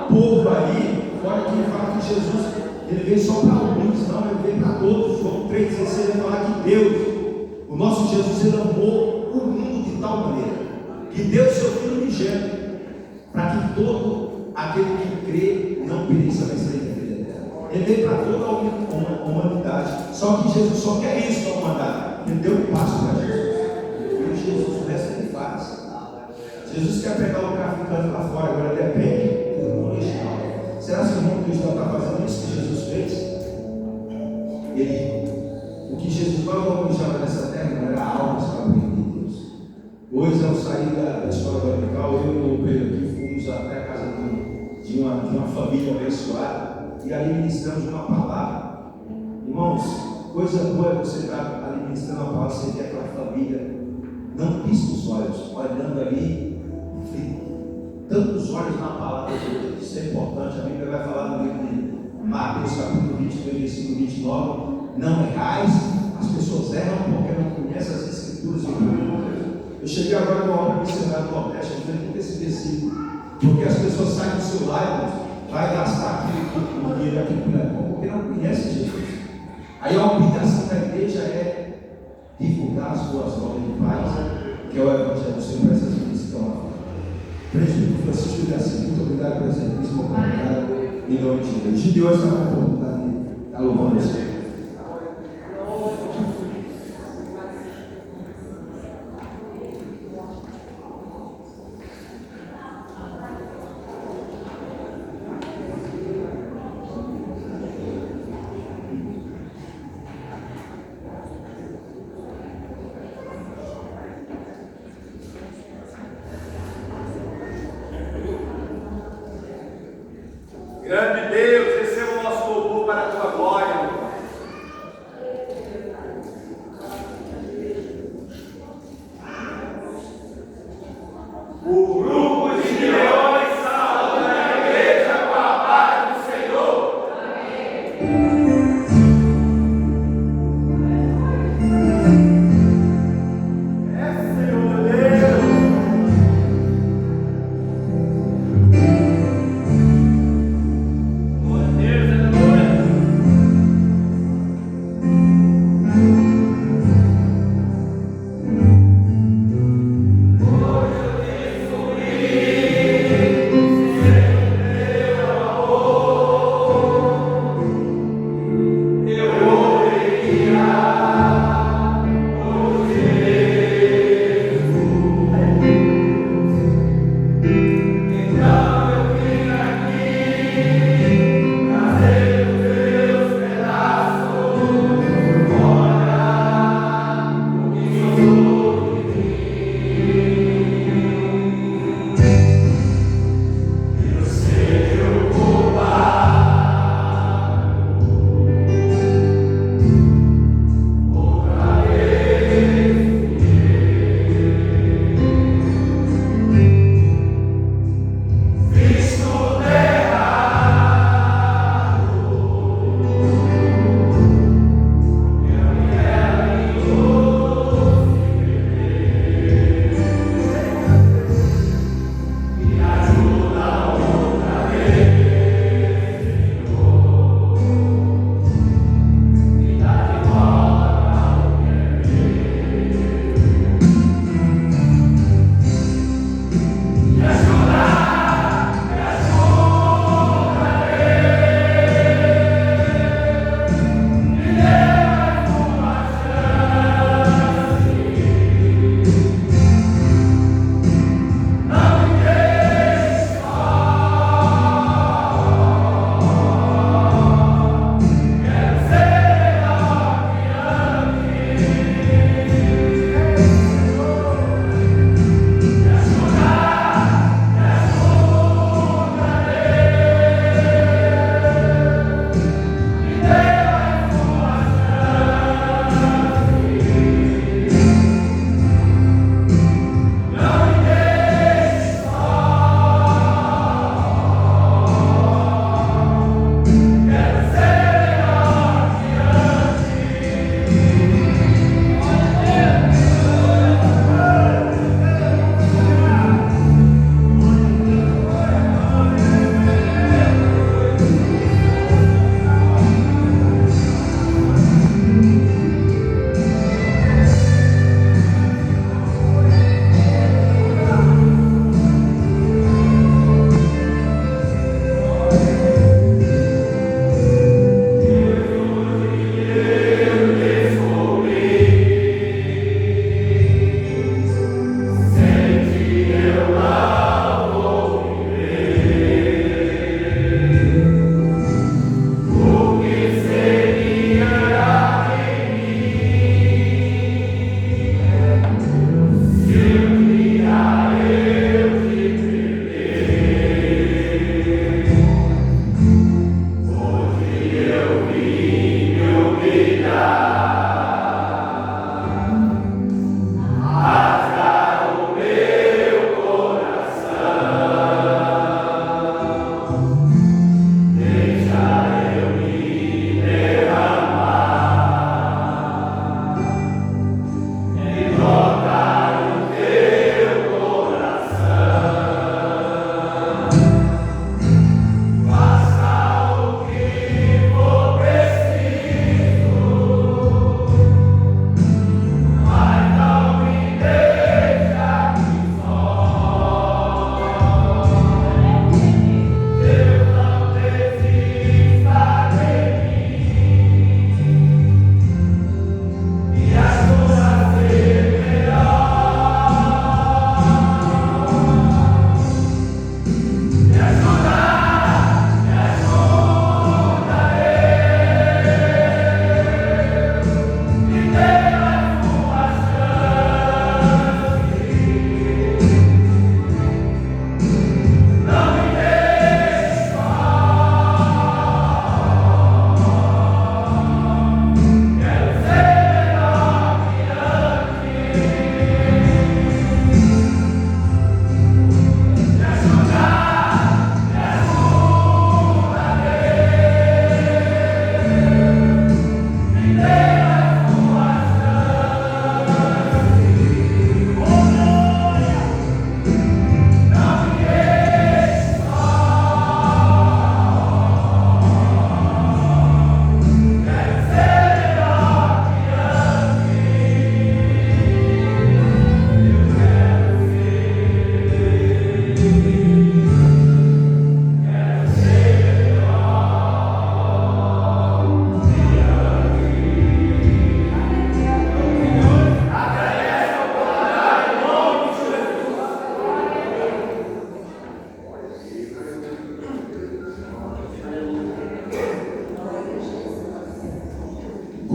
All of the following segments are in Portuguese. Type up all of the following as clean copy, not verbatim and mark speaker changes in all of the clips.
Speaker 1: povo aí, fora que fala que Jesus, ele veio só para alguns, não, ele veio para todos. João 3,16 vai falar que Deus, o nosso Jesus, ele amou o mundo de tal maneira, que deu seu Filho unigênito, para que todo aquele que crê não pereça, mas tenha vida eterna. Ele veio para toda a humanidade, só que Jesus só quer isso da humanidade. Ele deu um passo para Jesus, e Jesus, o resto ele faz. Jesus quer pegar o traficante lá fora, agora depende do irmão original. Será que o irmão cristão está fazendo isso que Jesus fez? O que Jesus mais almejava nessa terra não era almas para aprender de Deus. Hoje, ao sair da escola dominical, eu e o Pedro aqui fomos até a casa de uma família abençoada e ali ministramos uma palavra. Irmãos, coisa boa é você estar ali ministrando uma palavra, você vê aquela família, não pisca os olhos, olhando ali, tantos olhos na palavra de Deus. Isso é importante. A Bíblia vai falar no livro de Mateus, capítulo 20, versículo 29. Não errais, as pessoas erram porque não conhecem as Escrituras e o poder de Deus. Eu cheguei agora numa obra missionária do Nordeste, eu falei muito esse versículo, porque as pessoas saem do seu lar, vai gastar aquele dinheiro aqui por aí, porque não conhece Jesus. Aí a obrigação da igreja é divulgar as boas novas de paz, que é o Evangelho do Senhor para essas vidas que estão lá fora. Presbítero Francisco Garcia, muito obrigado pela serviço, obrigado em nome de Deus. De Deus está na oportunidade de estar louvando o Senhor.
Speaker 2: Grande Deus, receba o nosso louvor para a tua glória. O grupo de leões saúda a igreja com a paz do Senhor. É, Senhor Deus.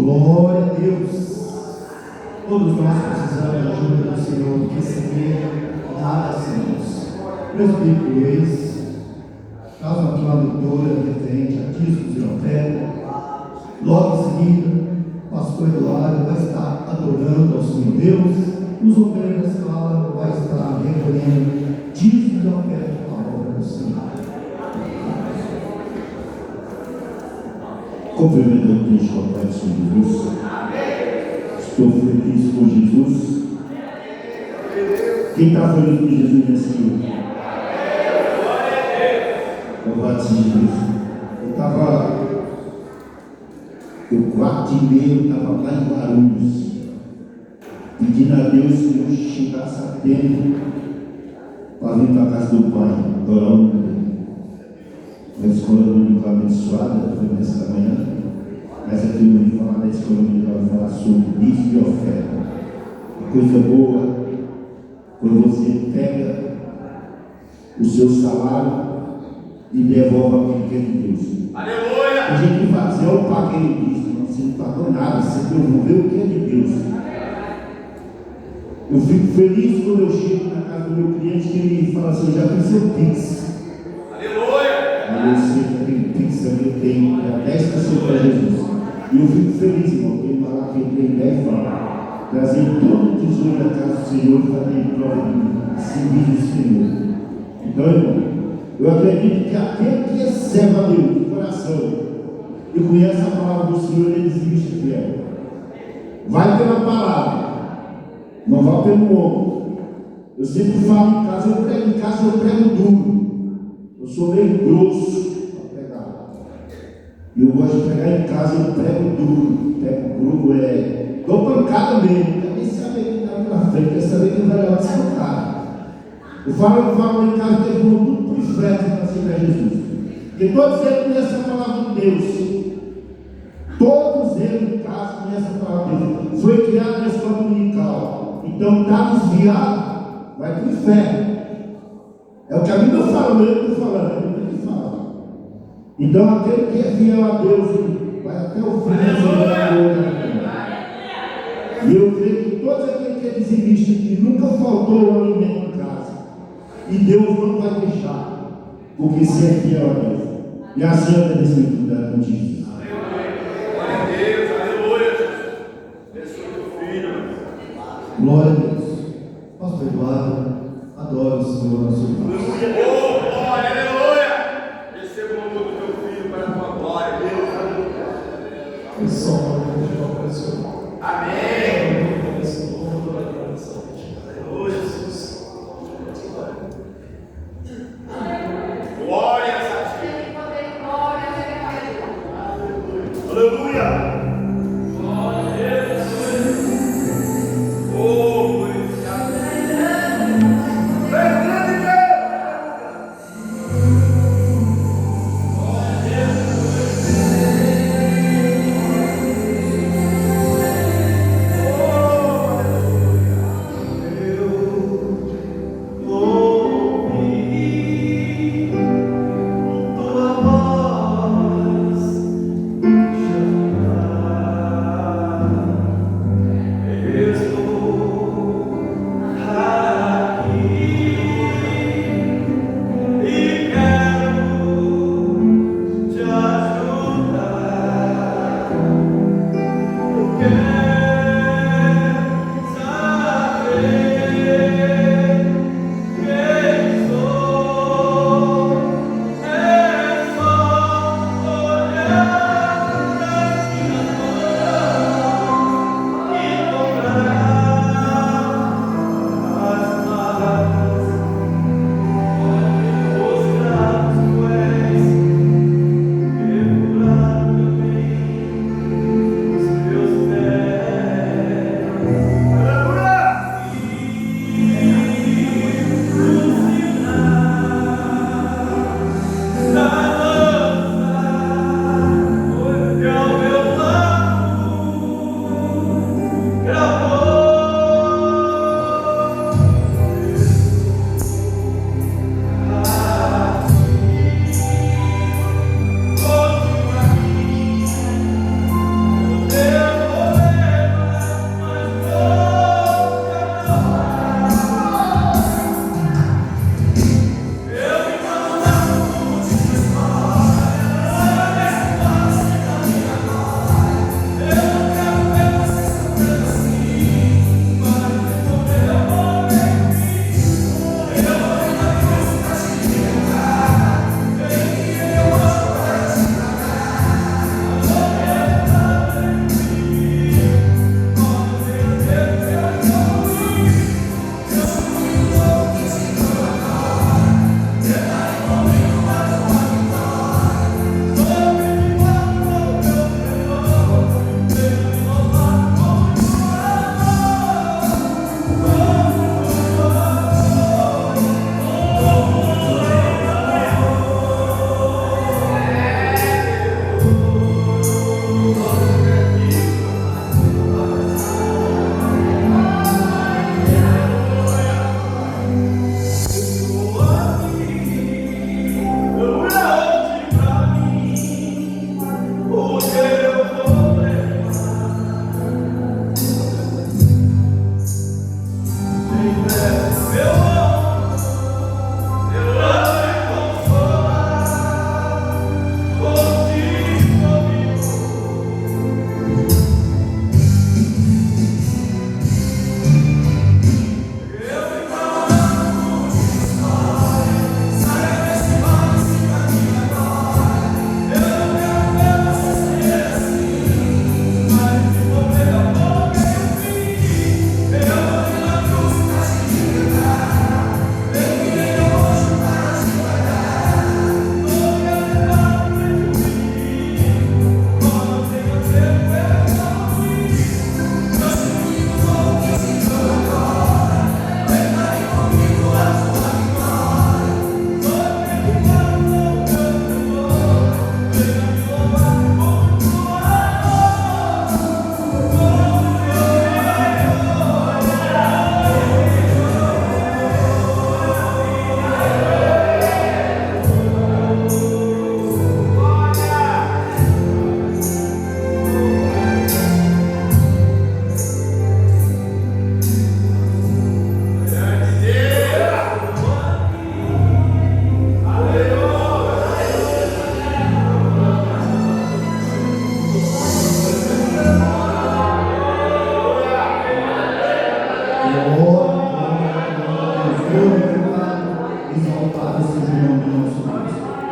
Speaker 3: Glória a Deus. Todos nós precisamos da ajuda do Senhor, porque sem Ele nada somos. Presbítero Luiz, caso aqui uma doutora referente a discos e oferta. Logo em seguida, o pastor Eduardo vai estar adorando ao Senhor Deus. Os obreiros da escala vai estar recolhendo discos e oferta para a obra do Senhor.
Speaker 4: Cumprimento Deus com a paz de Jesus. Estou feliz com Jesus. Quem está feliz com Jesus nesse dia? Louvado seja Deus. Eu estava, o 4h30, estava lá em Guarulhos, pedindo a Deus que eu chegasse a tempo para vir para a casa do Pai, adorar o nome dele. A escola dominical abençoada, foi nessa manhã, mas aqui eu vou falar da escola dominical, vou falar sobre dízimo e oferta. A coisa boa, quando você pega o seu salário e devolve aquilo que é de Deus.
Speaker 2: Aleluia!
Speaker 4: A gente fala assim, eu paguei o dízimo, você não pagou nada, você devolveu o que é de Deus. Eu fico feliz quando eu chego na casa do meu cliente que ele fala assim, eu já fiz seu Pix. Aí eu sei que aquele Pix ali tem 10 pessoas para Jesus. E eu fico feliz, irmão, porque ele fala que ele tem 10 fala. Trazer todo o tesouro da casa do Senhor e fazer prova de serviço do Senhor. Então, irmão, eu acredito que aquele que recebe a Deus de coração e conhece a palavra do Senhor, ele existe fiel. Vai pela palavra, não vai pelo ombro. Eu sempre falo em casa, eu prego duro. Eu sou meio grosso para pregar. E eu gosto de pregar em casa, eu prego duro. Prego duro, dou pancada mesmo. Quer nem saber quem está ali na frente, quer saber quem vai levar essa pancada. Eu falo em casa, que eles vão tudo para o inferno para aceitar Jesus. Porque todos eles conhecem a palavra de Deus. Todos eles em casa conhecem a palavra de Deus. Foi criado na escola dominical. Então está desviado, vai para o inferno. É o que a Bíblia fala, eu estou falando, a Bíblia que fala. Então aquele que é fiel a Deus vai até o fim e eu creio que todos aqueles que é dizimista que nunca faltou o alimento em casa, e Deus não vai deixar, porque se é fiel a Deus. E assim eu agradeço tudo da notícia.
Speaker 2: Glória a Deus, aleluia, Jesus. Abençoe teu filho.
Speaker 3: Glória a Deus. Pastor Eduardo, adoro o Senhor na sua paz.
Speaker 2: Oh, glória, aleluia. Receba o nome do teu filho para a tua glória, Deus, aleluia.
Speaker 3: Eu sou o Senhor.
Speaker 2: Amém.
Speaker 3: Aleluia, Jesus.
Speaker 2: Glória a Deus. Aleluia.
Speaker 3: Tua voz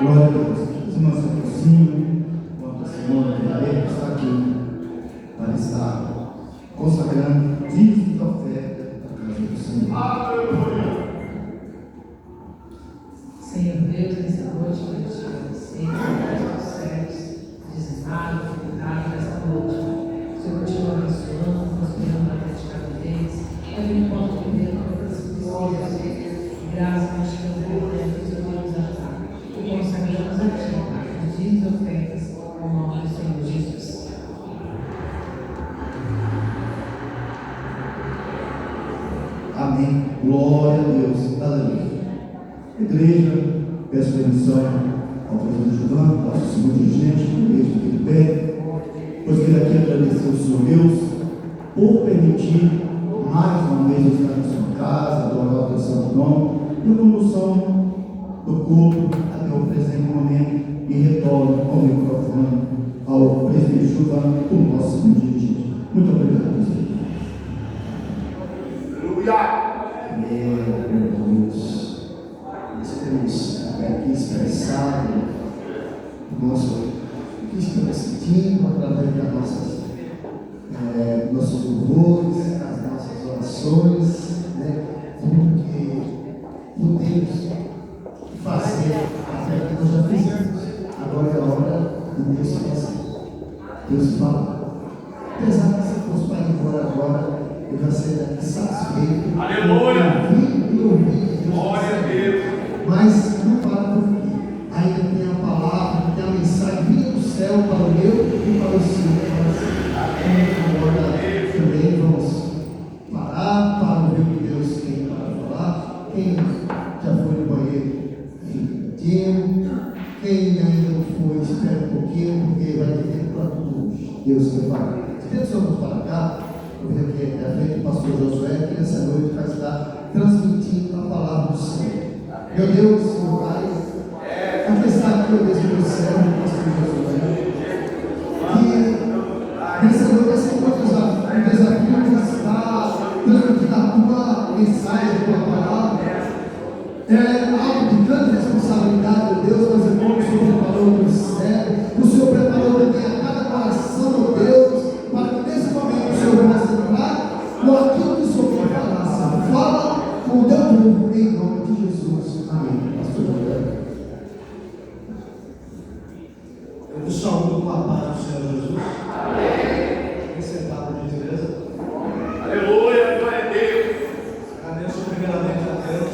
Speaker 3: Glória a Deus. Os irmãos se aproximam, enquanto a Simone Vilarejo está aqui para estar consagrando dízimo da oferta da casa do Senhor.
Speaker 5: Senhor Deus, nessa noite, eu te agradecer pelos céus, dizimado, cuidado nessa noite. O Senhor continua abençoando, prosperando na vida de cada vez. É o encontro que Deus precisa. Graças nós te damos, que nos ajudar. E consagramos a Ti, os dízimos e ofertas, ao nome do Senhor Jesus.
Speaker 3: Amém. Glória a Deus. Aleluia. Igreja, peço permissão ao pastor Giovanni, nosso segundo dirigente, igreja aqui de pé, pois queria aqui agradecer ao Senhor Deus por permitir mais uma vez eu estar na sua casa, adorar o teu santo nome, e a condução do culto até o presente momento, e retorno ao microfone ao presidente Giovanni, o nosso segundo dirigente. Muito obrigado, presidente.
Speaker 2: Aleluia!
Speaker 3: Meu Deus. Nós temos aqui expressado o que estamos sentindo através das nossos louvores, das nossas orações, né? Tudo que podemos fazer até que nós já fizemos. Agora é a hora de Deus fazer. Deus fala. Apesar que se fosse para ir embora agora, eu já seria satisfeito.
Speaker 2: Aleluia!
Speaker 3: E ouvir Deus.
Speaker 2: Glória a Deus!
Speaker 3: Mas não para por aqui. Ainda tem a palavra, tem a mensagem vinda do céu para o meu e para o seu coração. Agora também vamos parar para ouvir o que Deus tem para falar. Quem já foi no banheiro, fique. Quem ainda não foi, espera um pouquinho, porque vai ter tempo para tudo hoje. Deus quer falar. Se Deus vamos para cá, eu vi aqui à frente o pastor Josué, que nessa noite vai estar transmitindo a palavra do Senhor. Meu Deus, meu Pai, aqui está aqui o Deus do céu, o pastor Josué, que nessa noite vai ser um desafio de estar transmitindo a tua mensagem, a tua palavra. É algo de grande responsabilidade, meu Deus, mas é bom que o Senhor preparou do céu, o Senhor preparou também a cada coração, meu Deus, para que nesse momento o Senhor possa entrar com aquilo que o Senhor quer falar, Senhor. Fala com o teu povo, em nome de Jesus. Amém. Pastor José. Eu vos saúdo com a paz do Senhor Jesus. Amém. Vem sentado, por gentileza.
Speaker 2: Aleluia! Glória a Deus!
Speaker 3: Agradeço primeiramente a Deus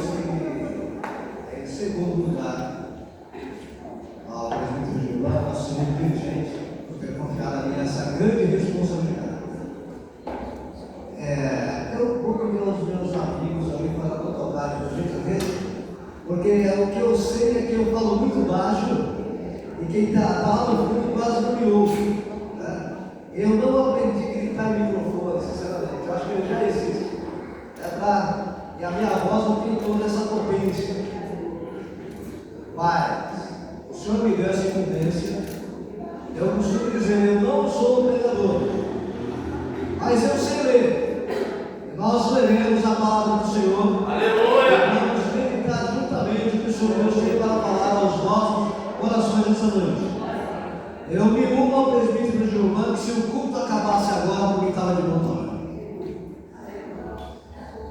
Speaker 3: e, em segundo lugar, ao presidente Giovanni, nosso segundo dirigente, por ter confiado a mim essa grande responsabilidade. Eu vou convidar os meus amigos ali para tocar por gentileza, porque o que eu sei é que eu falo muito baixo e quem está falando muito quase não me ouve. Né? Eu não aprendi a gritar em microfone, sinceramente, eu acho que ele já existe. E a minha voz não tem toda essa potência. Mas o Senhor me deu essa incumbência. Eu costumo dizer, eu não sou pregador, mas eu sei ler. Nós leremos a palavra do Senhor.
Speaker 2: Aleluia!
Speaker 3: Vamos meditar juntamente o que o Senhor Deus tem para falar aos nossos corações nessa noite. Eu me uno ao presbítero Giovanni que se o culto acabasse agora, porque estava de vontade.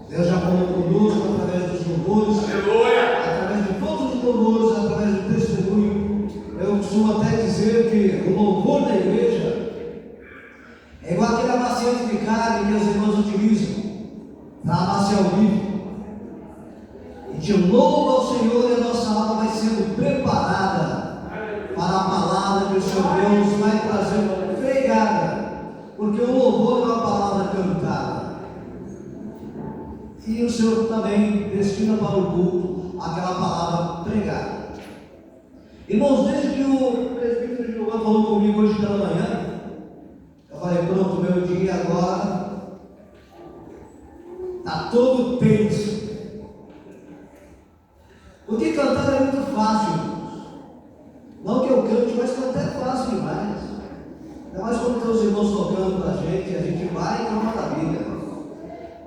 Speaker 3: Deus já falou conosco através dos louvores, através de todos os louvores, através do testemunho. Eu costumo até dizer que o louvor da igreja é igual aquele amaciante de carne que as irmãs utilizam para amaciar o bife. E de louvo ao Senhor, e a nossa alma vai sendo preparada para a palavra que o Senhor Deus vai trazer pregada, porque o louvor é uma palavra cantada. E o Senhor também destina para o culto aquela palavra pregada. Irmãos, desde que o presbítero Giovanni falou comigo hoje pela manhã, eu falei, pronto, meu dia agora está todo tenso. Porque cantar é muito fácil, irmãos. Não que eu cante, mas cantar é fácil demais. Ainda mais quando tem os irmãos tocando para a gente vai e é uma maravilha.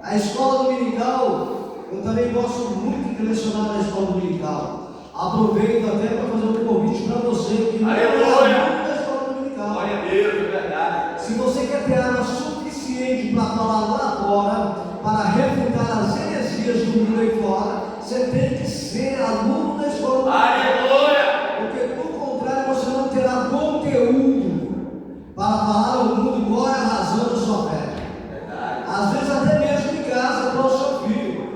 Speaker 3: A escola dominical, eu também gosto muito de lecionar na escola dominical. Aproveito até para fazer um convite para você que não é
Speaker 2: Aleluia!
Speaker 3: aluno da escola dominical.
Speaker 2: Glória a Deus, é verdade.
Speaker 3: Se você quer ter arma suficiente para falar lá fora, para refutar as heresias do mundo aí fora, você tem que ser aluno da escola dominical.
Speaker 2: Aleluia!
Speaker 3: Porque, do contrário, você não terá conteúdo para falar ao mundo qual é a razão da sua fé. Às vezes, até mesmo em casa, para o seu filho.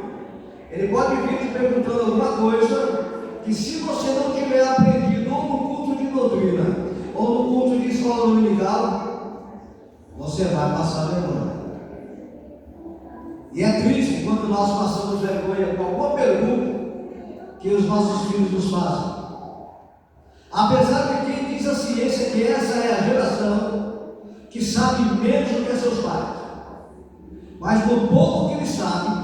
Speaker 3: Ele pode vir te perguntando alguma coisa que, se você não tiver aprendido ou no culto de doutrina ou no culto de escola dominical, você vai passar vergonha. E é triste quando nós passamos vergonha com alguma pergunta que os nossos filhos nos fazem. Apesar de quem diz a ciência que essa é a geração que sabe menos do que seus pais, mas no pouco que ele sabe,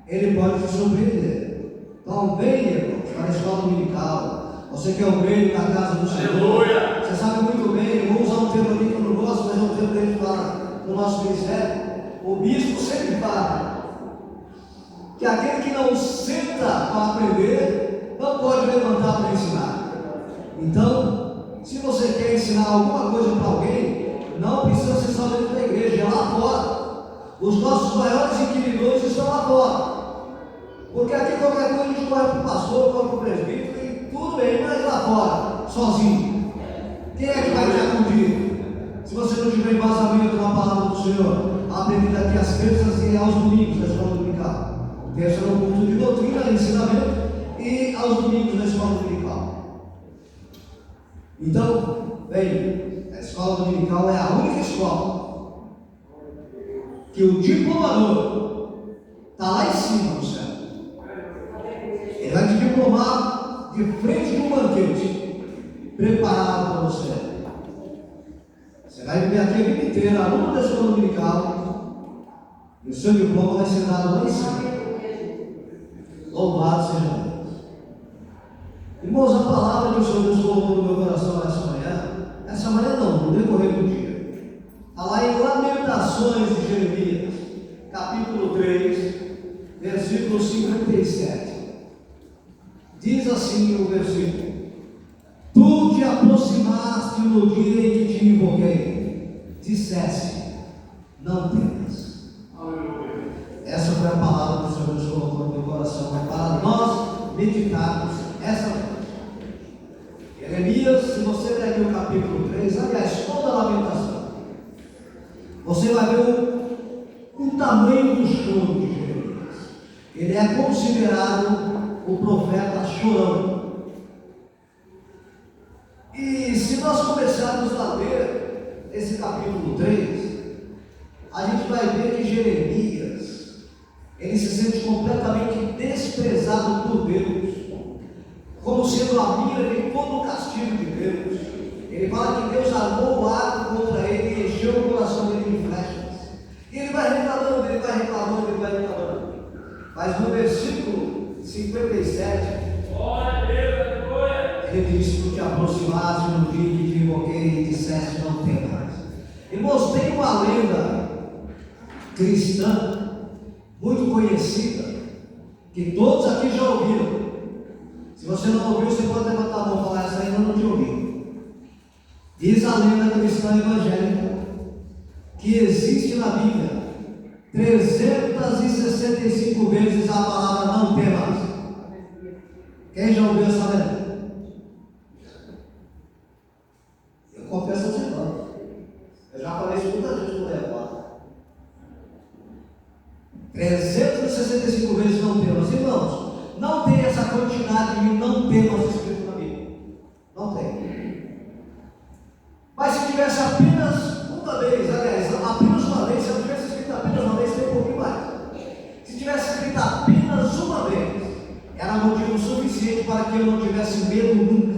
Speaker 3: ele pode te surpreender. Então, venha, irmãos, para a escola dominical. Você que é o meio na casa do Senhor.
Speaker 2: Aleluia!
Speaker 3: Você sabe muito bem, eu vou usar um termo aqui que eu não gosto, mas é um termo que a gente fala no nosso ministério. O bispo sempre fala que aquele que não senta para aprender, não pode levantar para ensinar. Então, se você quer ensinar alguma coisa para alguém, não precisa ser só dentro da igreja, é lá fora. Os nossos maiores inquiridores estão lá fora. Porque aqui qualquer coisa a gente corre para o pastor, corre para o presbítero, e tudo bem, mas lá fora, sozinho. Quem é que vai te acudir? Se você não tiver embasamento na palavra do Senhor, aprender aqui às terças e aos domingos da escola dominical. Terça no culto de doutrina, ensinamento, e aos domingos da escola dominical. Então, bem, a escola dominical é a única escola que o diplomador está lá em cima no céu. Ele vai te diplomar de frente de um banquete preparado para você. Você vai viver aqui a vida inteira, aluno da escola dominical, e o seu diploma vai ser dado lá em cima. Louvado seja Deus. Irmãos, a palavra que o Senhor Deus colocou no meu coração essa manhã não, no decorrer do dia, está lá em Lamentações de Jeremias, capítulo 3, versículo 57. Diz assim o versículo: Tu te aproximaste no dia em que te invoquei, disseste, não temas. Essa foi a palavra que o Senhor nos colocou no meu coração, é para nós meditarmos essa noite. Jeremias, se você ler aqui o capítulo 3, aliás, toda a lamentação, você vai ver o tamanho do choro de Jeremias. Ele é considerado o profeta chorão. E se nós começarmos a ler esse capítulo 3, a gente vai ver que Jeremias, ele se sente completamente desprezado por Deus, como sendo a mira de todo o castigo de Deus. Ele fala que Deus armou o arco contra ele e encheu o coração dele de flechas. E ele vai reclamando, ele vai reclamando, ele vai reclamando. Mas no versículo 57, ele diz: Tu te aproximaste no dia que te invoquei e disseste, não temas. Irmãos, tem uma lenda cristã muito conhecida que todos aqui já ouviram. Se você não ouviu, você pode levantar a mão e falar: essa ainda não te ouvi. Diz a lenda cristã evangélica que existe na Bíblia 365 vezes a palavra não temas. Quem já ouviu essa lenda? Eu confesso aos irmãos, eu já falei isso muitas vezes no repórter. 365 vezes não temas. Irmãos, não tem essa quantidade de não temas escrito na Bíblia. Não tem. Mas se tivesse apenas uma vez, aliás, apenas uma vez, se eu tivesse escrito apenas uma vez, tem um pouquinho mais. Se tivesse escrito apenas uma vez, era motivo suficiente para que eu não tivesse medo nunca.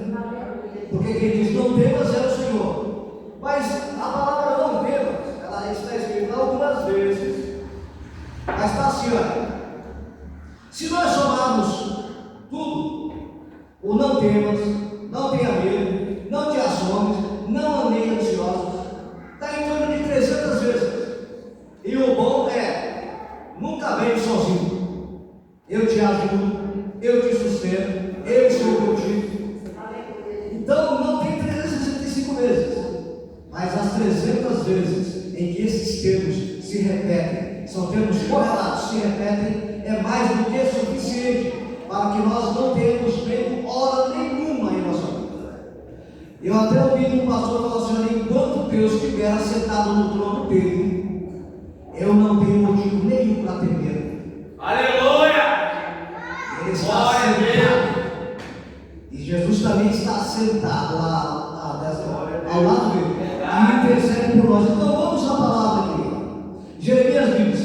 Speaker 3: Porque quem diz não temas é o Senhor. Mas a palavra não temas, ela está escrita algumas vezes. Mas está assim, olha. Se nós somarmos tudo, o não temas, não tenha medo, não te assombres, não andeis ansiosos, está em torno de 300 vezes. E o bom é, nunca venho sozinho. Eu te ajudo, eu te sustento, eu estou contigo. 300 vezes em que esses termos se repetem, são termos correlatos, se repetem, é mais do que suficiente para que nós não tenhamos feito hora nenhuma em nossa vida. Eu até ouvi um pastor falar assim: olha, enquanto Deus estiver assentado no trono dele, eu não tenho motivo nenhum para temer.
Speaker 2: Aleluia!
Speaker 3: Ele está sentado. E Jesus também está sentado lá ao lado dele. E intercede por nós. Então vamos à palavra aqui. Jeremias diz: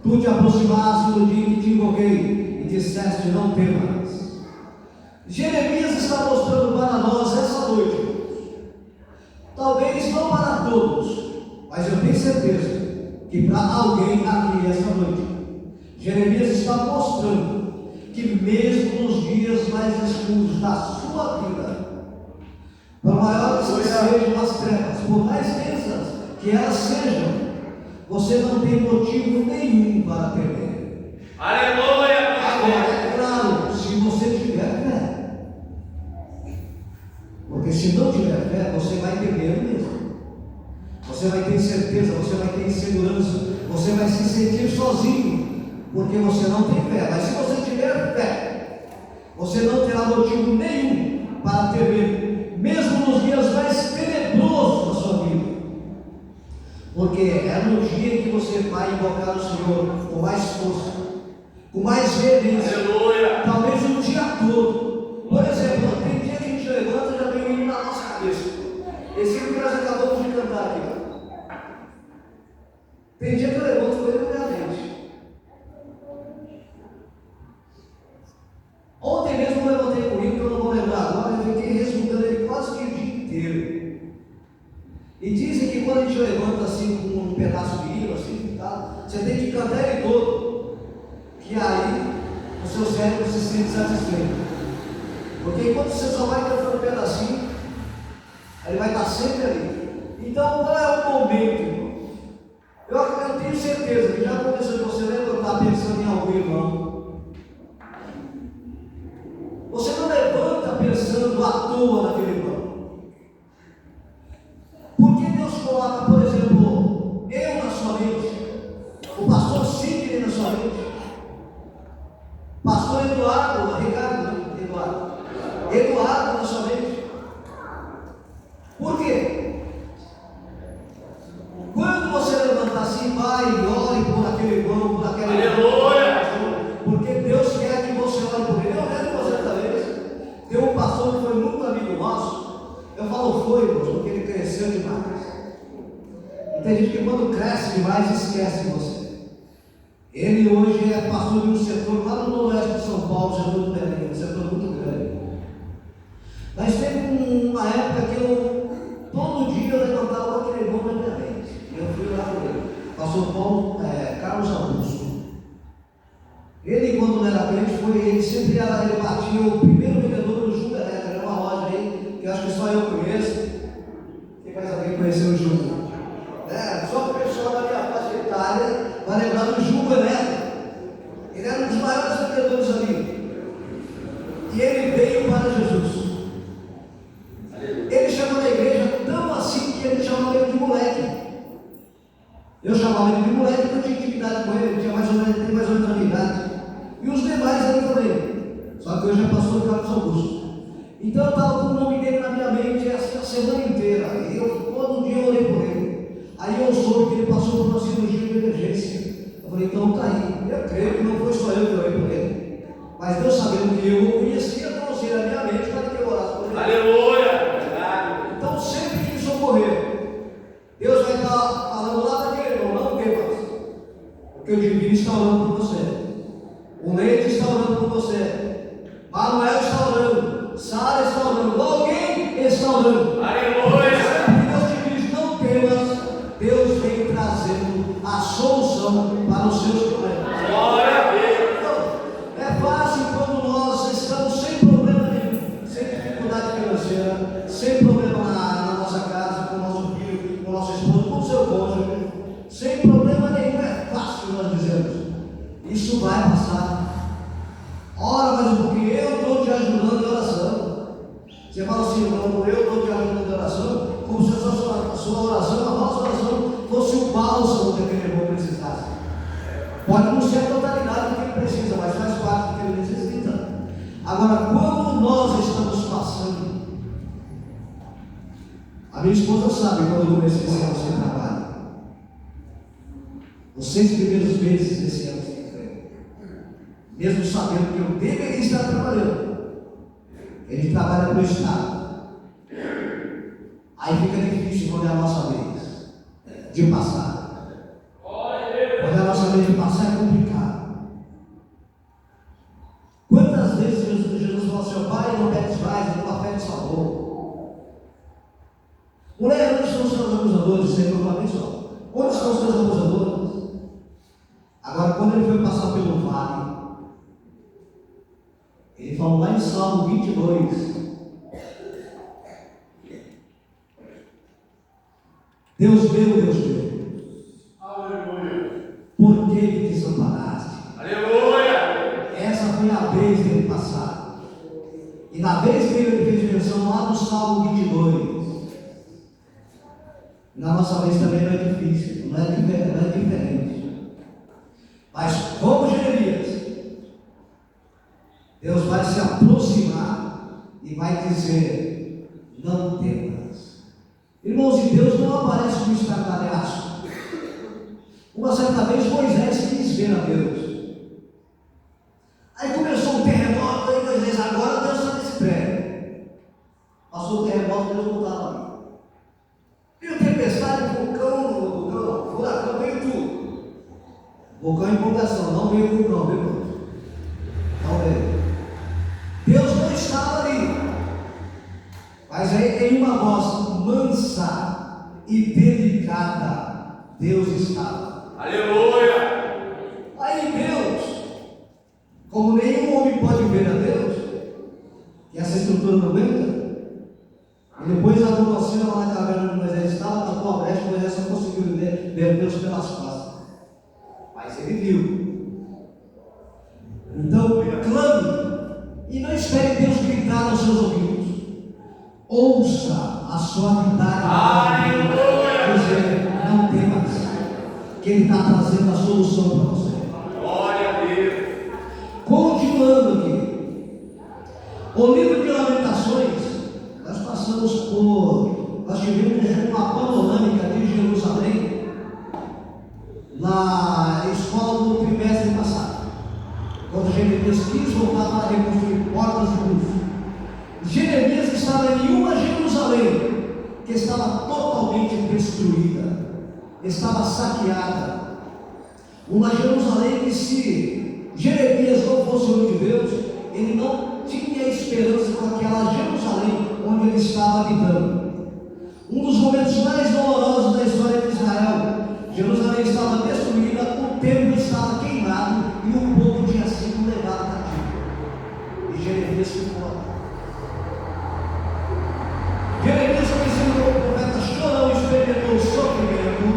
Speaker 3: tu te aproximaste no dia que te invoquei e disseste: não temas. Jeremias está mostrando para nós essa noite, talvez não para todos, mas eu tenho certeza que para alguém aqui essa noite, Jeremias está mostrando que mesmo nos dias mais escuros da sua vida, por maiores que sejam as trevas, por mais densas que elas sejam, você não tem motivo nenhum para temer.
Speaker 2: Aleluia!
Speaker 3: Agora, é claro, se você tiver fé. Porque se não tiver fé, você vai temer mesmo. Você vai ter certeza, você vai ter insegurança, você vai se sentir sozinho, porque você não tem fé. Mas se você tiver fé, você não terá motivo nenhum para temer, mesmo nos dias mais tenebrosos da sua vida. Porque é no dia que você vai invocar o Senhor com mais força, com mais veemência.
Speaker 2: Aleluia!
Speaker 3: Talvez o dia todo. Por exemplo, tem dia que a gente levanta e já vem indo na nossa cabeça. Esse que nós acabamos de cantar aqui. Tem dia que eu levanto com ele na minha mente. Ontem mesmo eu levantei com ele, que eu não vou lembrar agora, eu fiquei respondendo ele quase que o dia inteiro. E dizem que quando a gente levanta assim com um pedaço de hino, assim, tá? Você tem que cantar ele todo, que aí o seu cérebro se sente satisfeito. Porque enquanto você só vai cantando um pedacinho, ele vai estar sempre ali. Então qual é o momento, irmão? Eu tenho certeza que já aconteceu de você levantar pensando em algum irmão. Você não levanta pensando à toa naquele irmão. Por que Deus coloca, por exemplo, eu na sua mente, o pastor Sidney na sua mente, pastor Eduardo na sua mente? Por quê? Quando você levantar assim, vai e ore por aquele irmão, por aquela
Speaker 2: Aleluia!
Speaker 3: porque Deus quer que você ore por ele. Eu lembro você certa vez, tem um pastor que foi muito amigo nosso. Eu falo foi, irmãos, porque ele cresceu demais. E tem gente que quando cresce demais esquece de você. Ele hoje é pastor de um setor lá no noroeste de São Paulo, setor do Belém, um setor muito grande. Mas teve uma época que eu, todo dia eu levantava com aquele irmão na minha mente. E eu fui lá com ele, pastor Carlos Augusto. Ele, quando não era crente, ele sempre ele batia o primeiro vendedor do Juba Elétrica, era uma loja aí, que eu acho que só eu conheço. Quem mais alguém conheceu o Juba? Só o pessoal da minha faixa etária vai lembrar do Juba Elétrica. Ele era um dos maiores vendedores ali. E ele veio para Jesus. Ele chamou na igreja tão assim que ele chamava ele de moleque. Eu chamava ele de moleque porque eu tinha intimidade com ele, tinha mais ou menos a minha idade. E os demais ali também. Só que hoje é pastor Carlos Augusto. Então eu estava com o nome dele na minha mente a semana inteira. E todo dia eu orei por ele. Aí eu soube que ele passou por uma cirurgia de emergência. Eu falei, então tá aí. Eu creio que não foi só eu que orei por ele. Mas Deus sabendo que eu o conhecia, trouxe ele na minha mente para que eu orasse por ele.
Speaker 2: Aleluia!
Speaker 3: Então sempre que me socorrer, Deus vai estar falando lá daquele irmão, não temas. Porque o divino está orando por você. O Leite está orando por você. Manuel está orando. Sara está orando. Alguém eu estou te ajudando de oração, como se a sua oração, a nossa oração, fosse o bálsamo que aquele irmão precisasse. Pode não ser a totalidade do que ele precisa, mas faz parte do que ele necessita. Agora, quando nós estamos passando, a minha esposa sabe quando eu comecei esse ano sem trabalho. Os 6 primeiros meses desse ano sem emprego, mesmo sabendo que eu deveria estar trabalhando, ele trabalha no Estado. Aí fica difícil quando é a nossa vez de passar. Quando é a nossa vez de passar é complicado. Quantas vezes Jesus falou assim: Pai, não pedes mais, a tua fé te salvou. Mulher, onde estão os seus acusadores? Senhor, uma vez só. Onde estão os seus acusadores? Agora, quando ele foi passar pelo vale, ele falou lá em Salmo 22. Deus meu,
Speaker 2: Aleluia.
Speaker 3: por que me desamparaste?
Speaker 2: Aleluia.
Speaker 3: Essa foi a vez dele passar. E na vez que ele fez menção lá no Salmo 22, na nossa vez também não é difícil, não é diferente. Mas como Jeremias, Deus vai se aproximar e vai dizer: não temas. Irmãos, e Deus não aparece com estardalhaço. Uma certa vez Moisés quis ver a Deus. Aí começou um terremoto, aí Moisés, agora Deus está nesse pé. Passou o terremoto, Deus não estava ali. Viu tempestade, vulcão, furacão, veio tudo. Vulcão em empolgação, não veio vulcão, viu, irmão? Não veio. Deus não estava ali. Mas aí, em uma voz mansa e delicada, Deus estava.
Speaker 2: Aleluia.
Speaker 3: Aí Deus, como nenhum homem pode ver a Deus, que essa estrutura não aguenta, e depois a mão assim lá na caverna onde Moisés estava, tapou a brecha, Moisés só conseguiu ver Deus pelas costas. Mas ele viu. Então, clame e não espere Deus gritar aos seus ouvidos. Ouça a suavidade dizer: não temas, que Ele está trazendo a solução para você.
Speaker 2: Glória a Deus.
Speaker 3: Continuando aqui, o livro de Lamentações, nós tivemos uma panorâmica de Jerusalém na escola do trimestre passado, quando Jeremias quis voltar para reconstruir portas de luz. Jeremias estava em uma Jerusalém que estava totalmente destruída, estava saqueada. Uma Jerusalém que, se Jeremias não fosse homem de Deus, ele não tinha esperança com aquela Jerusalém onde ele estava habitando. Um dos momentos mais dolorosos da história de Israel. Jerusalém estava destruída, o templo estava queimado e o povo tinha sido levado cativo. E Jeremias ficou lá. Jeremias, conhecido como profeta chorão, experimentou sofrimento,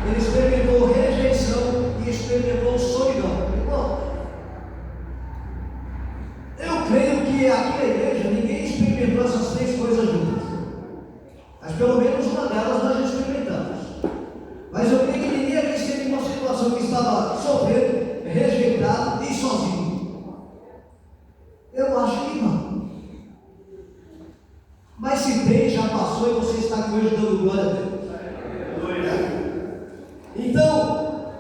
Speaker 3: ele experimentou rejeição e experimentou solidão. Irmão, eu creio que aqui na igreja ninguém experimentou essas 3 coisas juntas, mas pelo menos uma delas nós já experimentamos. Mas eu creio que ninguém aqui esteve em uma situação que estava sofrendo, rejeitado e sozinho. Eu acho que não. Mas se tem, já passou e você está aqui hoje dando glória a Deus. Então,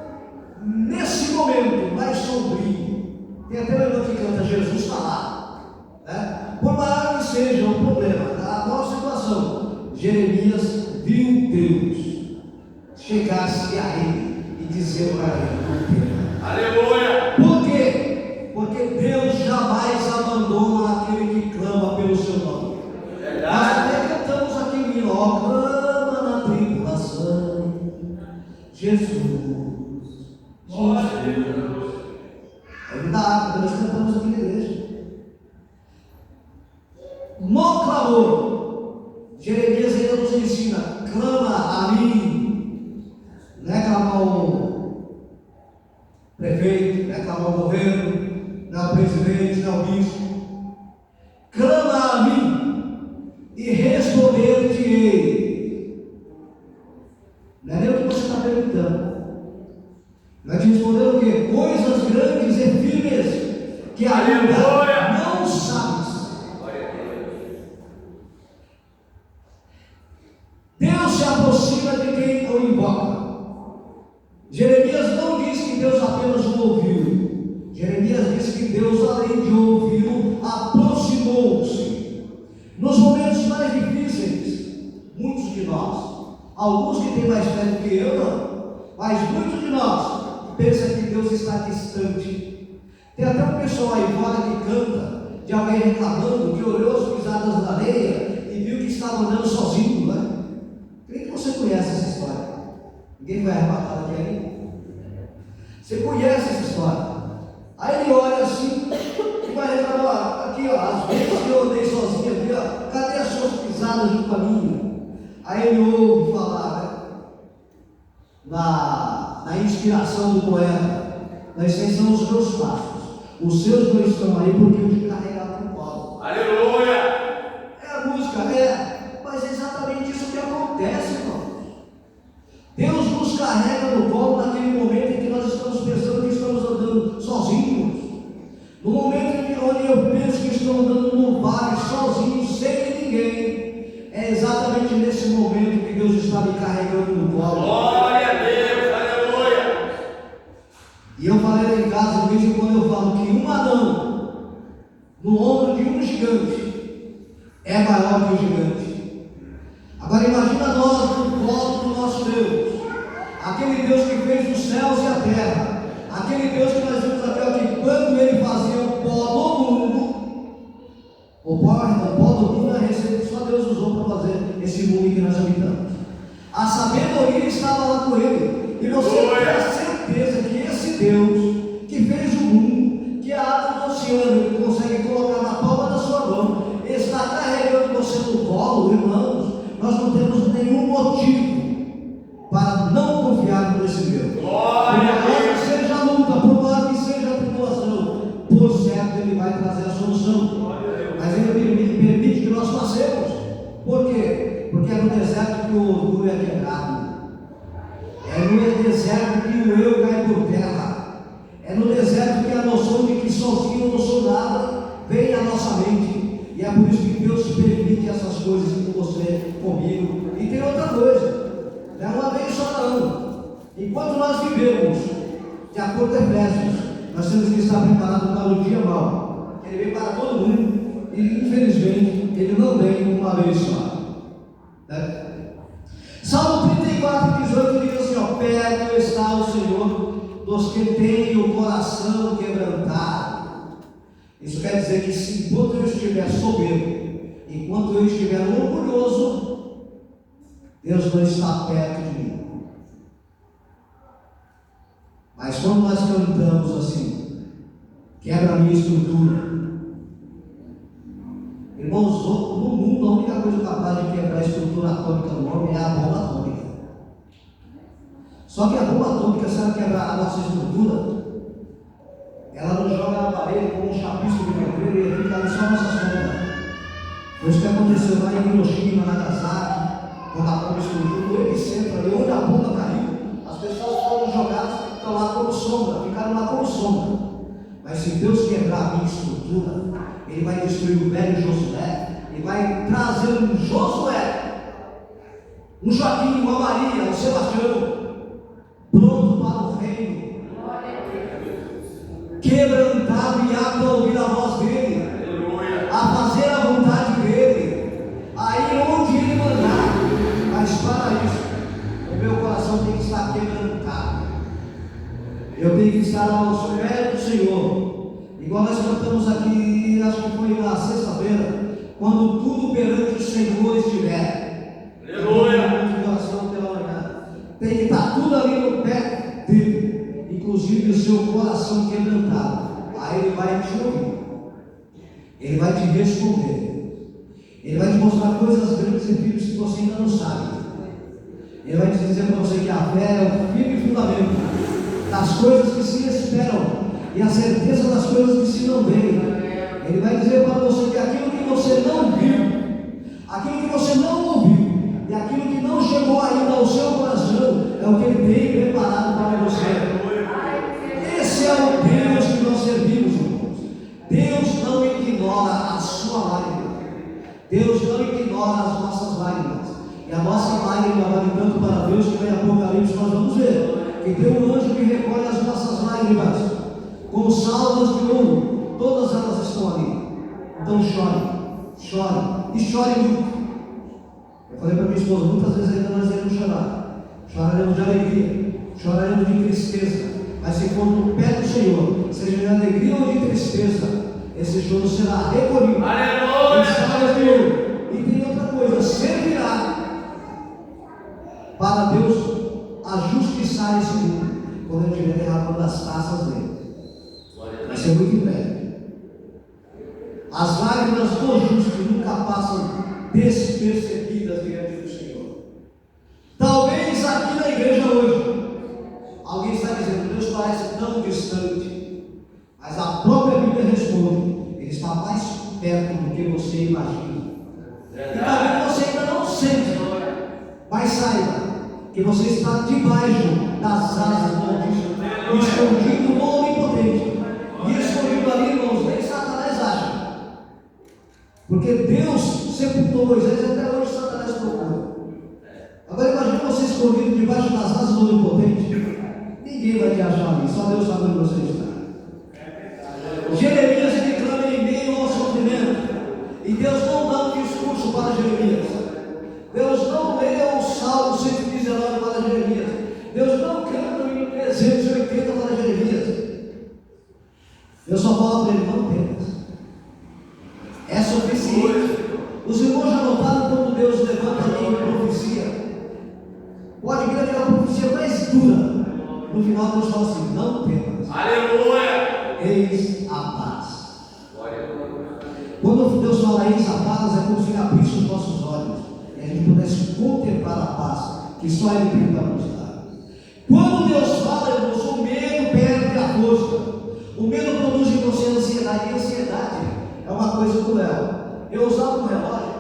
Speaker 3: nesse momento mais sombrio, tem até o irmão que canta Jesus está lá, né? Por maior que seja o problema, a nossa situação, Jeremias viu Deus chegar-se a ele e dizer para ele:
Speaker 2: Aleluia.
Speaker 3: por quê? Porque Deus jamais abandona aquele que clama pelo seu nome. Nós até cantamos aqui em Minas: ó, clama na tribulação, Jesus, Jesus. É verdade, nós cantamos aqui na igreja. No clamor, Jeremias ainda nos ensina: clama a mim. Não é clamar ao prefeito, não é clamar ao governo, não é ao presidente, não é ao bispo. Clama a mim e responderei. responder-te-ei. Não é nem o que você está perguntando. Vai te responder o quê? Coisas grandes e firmes que ainda não sabes. Deus se aproxima de quem o invoca. Jeremias não diz que Deus apenas o ouviu. Jeremias diz que Deus, além de ouvi-lo, aproximou-se. Nos momentos mais difíceis, muitos de nós, alguns que têm mais fé do que eu, não, mas muitos de nós pensam que Deus está distante. Tem até um pessoal aí fora que canta, de alguém reclamando, que olhou as pisadas da areia e viu que estava andando sozinho, né? Creio que você conhece essa história. Ninguém vai arrebatar daqui aí. Você conhece essa história. Aí ele olha assim e vai reclamar, aqui ó, às vezes eu andei sozinho aqui, ó, cadê as suas pisadas junto a mim? Aí ele ouve falar, né? Na inspiração do poeta, mas esses são os meus passos. Os seus não estão aí porque eu te carregava no colo.
Speaker 2: Aleluia!
Speaker 3: É a música, mas é exatamente isso que acontece, irmãos. Deus nos carrega no colo naquele momento em que nós estamos pensando que estamos andando sozinhos. No momento em que onde eu penso que estou andando no vale sozinho, sem ninguém, é exatamente nesse momento que Deus está me carregando no colo.
Speaker 2: Glória a Deus, aleluia!
Speaker 3: E eu falei lá em casa, de vez em quando eu falo que um anão no ombro de um gigante é maior que o gigante. Agora imagina nós no colo do nosso Deus, aquele Deus que fez os céus e a terra, aquele Deus que nós vimos aqui, que quando ele fazia o pó do mundo, o pó do mundo é receita que só Deus usou para fazer esse mundo em que nós habitamos. A sabedoria estava lá com ele, e você tem a certeza que esse Deus que fez o mundo, que a água do oceano ele consegue colocar na palma da sua mão, está carregando você no colo, irmãos. Nós não temos nenhum motivo para não confiar nesse Deus. Por maior que seja a luta, por maior que seja a tribulação, por certo Ele vai trazer a solução. Mas Ele permite que nós passemos. Por quê? Porque é no deserto que o orgulho é quebrado. É no deserto que o eu cai por terra. É no deserto que a noção de que sozinho eu não sou nada vem à nossa mente. E é por isso que Deus permite essas coisas com você, comigo. E tem outra coisa, não é uma vez só não. Enquanto nós vivemos, de acordo com Efésios, nós temos que estar preparados para o dia mau. Ele vem para todo mundo, e infelizmente, ele não vem uma vez só. Né? Salmo 34, 18 diz assim, ó, perto está o Senhor dos que têm o coração quebrantado. Isso quer dizer que enquanto eu estiver soberbo, enquanto eu estiver orgulhoso, Deus não está perto de mim. Mas quando nós cantamos assim, quebra a minha estrutura. Irmãos, no mundo a única coisa capaz de quebrar a estrutura atômica do homem é a bomba atômica. Só que a bomba atômica, se ela quebrar a nossa estrutura, ela nos joga na parede como um chapisco de pedreiro e fica ali só a nossa sombra. Foi isso que aconteceu lá em Hiroshima, Nagasaki, quando a bomba explodiu, no epicentro ali, onde a bomba caiu, as pessoas foram jogadas, estão lá como sombra, ficaram lá como sombra. Mas se Deus quebrar a minha estrutura, Ele vai destruir o velho Josué, Ele vai trazer um Josué, um Joaquim, uma Maria, um Sebastião, pronto para o reino, quebrantado e apto a ouvir a voz dele, a fazer a vontade dele, a ir onde ele mandar. Mas para isso, o meu coração tem que estar quebrantado, eu tenho que estar aos pés do Senhor, igual nós cantamos aqui, acho que foi na sexta-feira, quando tudo perante o Senhor estiver. Aleluia! Tem que estar tudo ali no pé dele, inclusive o seu coração quebrantado. Aí ele vai te ouvir, ele vai te responder, ele vai te mostrar coisas grandes e firmes que você ainda não sabe. Ele vai te dizer para você que a fé é o firme fundamento das coisas que se esperam e a certeza das coisas que se não veem. Ele vai dizer para você que aquilo que você não viu, aquilo que você não ao seu coração, é o que Ele tem preparado para você. Esse é o Deus que nós servimos, irmãos. Deus não ignora a sua lágrima. Deus não ignora as nossas lágrimas. E a nossa lágrima vale tanto para Deus que em Apocalipse nós vamos ver que tem um anjo que recolhe as nossas lágrimas com salvas de ouro. Todas elas estão ali. Então chore e chore muito. Eu falei para minha esposa, muitas vezes ainda nós iremos chorar. Choraremos de alegria, choraremos de tristeza. Mas se for no pé do Senhor, seja de alegria ou de tristeza, esse choro será recolhido.
Speaker 2: Aleluia!
Speaker 3: E tem outra coisa, servirá para Deus a justiçar esse mundo quando Ele estiver derramando as taças dele. Vai ser muito em breve. As lágrimas do justo nunca passam despercebidas diante do Senhor. Talvez aqui na igreja hoje alguém está dizendo, Deus parece tão distante, mas a própria Bíblia responde, Ele está mais perto do que você imagina. E talvez você ainda não sente, mas saiba que você está debaixo das asas do Altíssimo, escondido no Onipotente. E escondido ali, irmãos, nem Satanás acha. Porque Deus sepultou Moisés e até hoje Satanás procura. Agora imagine você escondido debaixo das asas do Onipotente. Ninguém vai te achar ali, só Deus sabe onde você está. Jeremias, ele clama em meio ao sofrimento. E Deus não dá um discurso para Jeremias. Deus não lê o Salmo 119 para Jeremias. Deus não canta o 380 para Jeremias. Deus só fala para ele, não temas. É suficiente. Os irmãos já notaram quando Deus levanta alguém em profecia? Pode vir aquela profecia mais dura. No final Deus fala assim, não temas.
Speaker 2: Aleluia!
Speaker 3: Eis a paz. Quando Deus fala eis a paz, é como se Ele abrisse os nossos olhos e a gente pudesse contemplar a paz que só Ele tem para nos dar. Quando Deus fala, irmãos, o medo perde a força. O medo produz em você ansiedade, e ansiedade é uma coisa cruel. Eu usava um relógio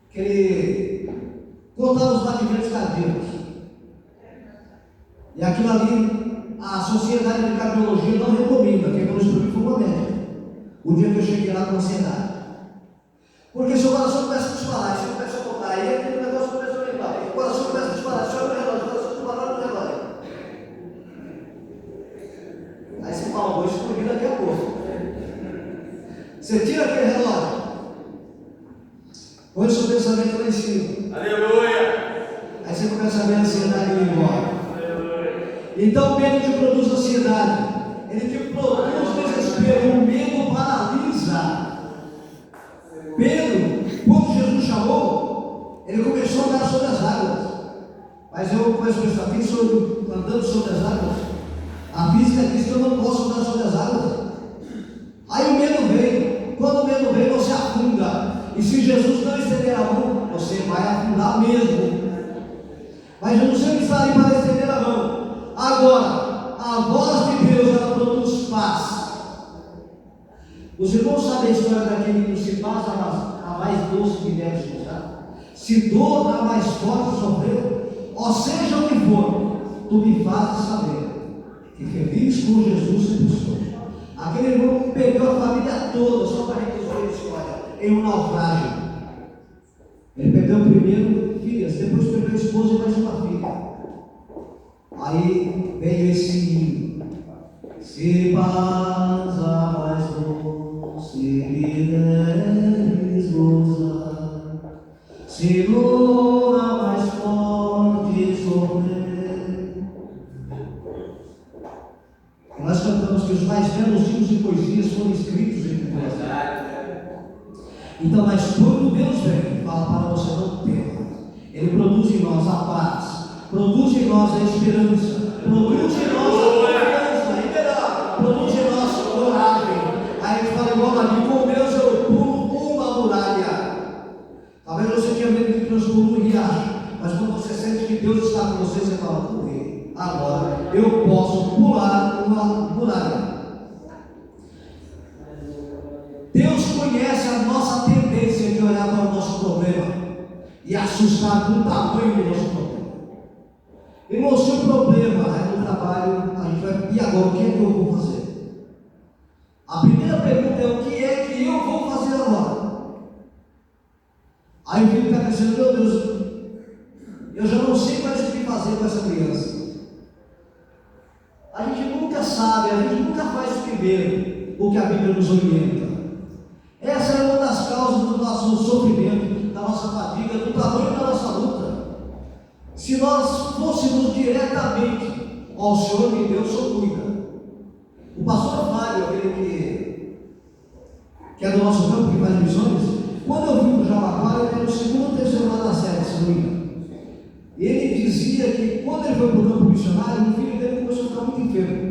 Speaker 3: que ele contava os batimentos cardíacos. E aquilo ali, a Sociedade de Cardiologia não recomenda, que é quando eu estudei foi uma médica. O dia que eu cheguei lá com ansiedade. Porque se o coração começa a disparar, se começa a tocar, aí aquele negócio começa a limpar. O coração começa a disparar, se olha no relógio, o coração dispara no relógio. Aí você fala, vou explodir daqui a pouco. Você tira aquele relógio, põe o seu pensamento lá em cima.
Speaker 2: Aleluia!
Speaker 3: Aí você começa a ver a ansiedade indo embora. Então o medo te produz ansiedade, ele te produz desespero, o medo paralisa. Pedro, quando Jesus chamou, ele começou a andar sobre as águas. Mas eu começo a pensar, quem sou andando sobre as águas? A física diz que eu não posso andar sobre as águas. Aí o medo veio. Quando o medo vem, você afunda. E se Jesus não estender a mão, você vai afundar mesmo. Mas Jesus sempre está ali para estender a mão. Agora, a voz de Deus, ela produz paz. Os irmãos sabem a história daquele que se paz a mais doce que deve escutar. Se dor a mais forte sofrer, ou seja o que for, tu me fazes saber que feliz com Jesus se buscou. Aquele irmão que perdeu a família toda, só para a gente ver a história, em um naufrágio. Ele perdeu primeiro filhas, depois perdeu a esposa e mais uma filha. Aí veio esse hino. Se paz a mais doce me deres gozar, se dor a mais forte sofrer. Nós cantamos que os mais belos hinos e poesias foram escritos entre nós. Então, mas quando Deus vem, fala para você não ter, Ele produz em nós a paz, produz em nós a esperança, produz em nós a confiança, e melhor, produz em nós coragem. Aí a gente fala igual ali, com Deus eu pulo uma muralha. Talvez você tinha medo de transpor um riacho, mas quando você sente que Deus está com você, você fala, pulei, agora eu posso pular uma muralha. Deus conhece a nossa tendência de olhar para o nosso problema e assustado do tamanho do nosso problema. Irmão, se o problema é no trabalho, a gente vai, e agora o que é que eu vou fazer? A primeira pergunta é: o que é que eu vou fazer agora? Aí o filho está pensando: meu Deus, eu já não sei mais o que fazer com essa criança. A gente nunca sabe, a gente nunca faz primeiro o que a Bíblia nos orienta. Essa é uma das causas do nosso sofrimento, da nossa fadiga, do tamanho da nossa luta. Se nós fôssemos diretamente ao Senhor que Deus só cuida. O pastor Fábio, aquele que é do nosso campo, que faz missões, quando eu vim para o Jabaquara, ele era o segundo ou terceiro lá na série, se não me engano. Ele dizia que quando ele foi para o campo missionário, o filho dele começou a ficar muito enfermo.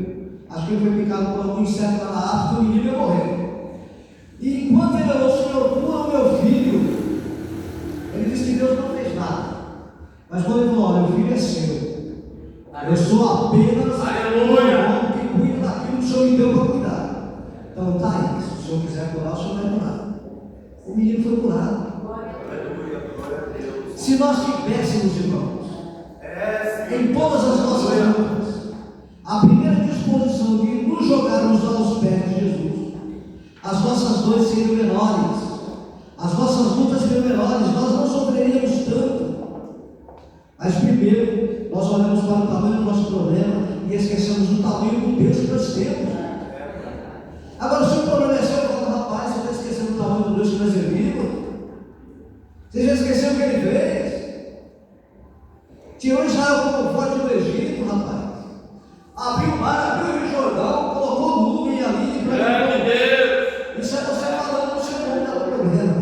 Speaker 3: Acho que ele foi picado por algum inseto lá na África e o menino ia morrer. E enquanto ele orou: Senhor, cura o meu filho, ele disse que Deus não fez nada. Mas quando ele falou: olha, o filho é seu, eu sou apenas o homem que cuida daquilo que o Senhor me deu para cuidar. Então tá aí, se o Senhor quiser curar, o Senhor vai curar. O menino foi curado. Se nós tivéssemos, irmãos, em todas as nossas lutas, a primeira disposição de nos jogarmos aos pés de Jesus, as nossas dores seriam menores, as nossas lutas seriam menores, nós não sofreríamos tanto. Mas primeiro, nós olhamos para o tamanho do nosso problema e esquecemos do tamanho do Deus que nós temos. Agora, se o problema é seu, eu falo: rapaz, você está esquecendo do tamanho do Deus que nós servimos? Você já esqueceu o que ele fez? Tirou Israel como forte do Egito, rapaz. Abriu o mar, abriu o Rio Jordão, colocou nuvem ali. Isso é você falando do seu nome, do problema.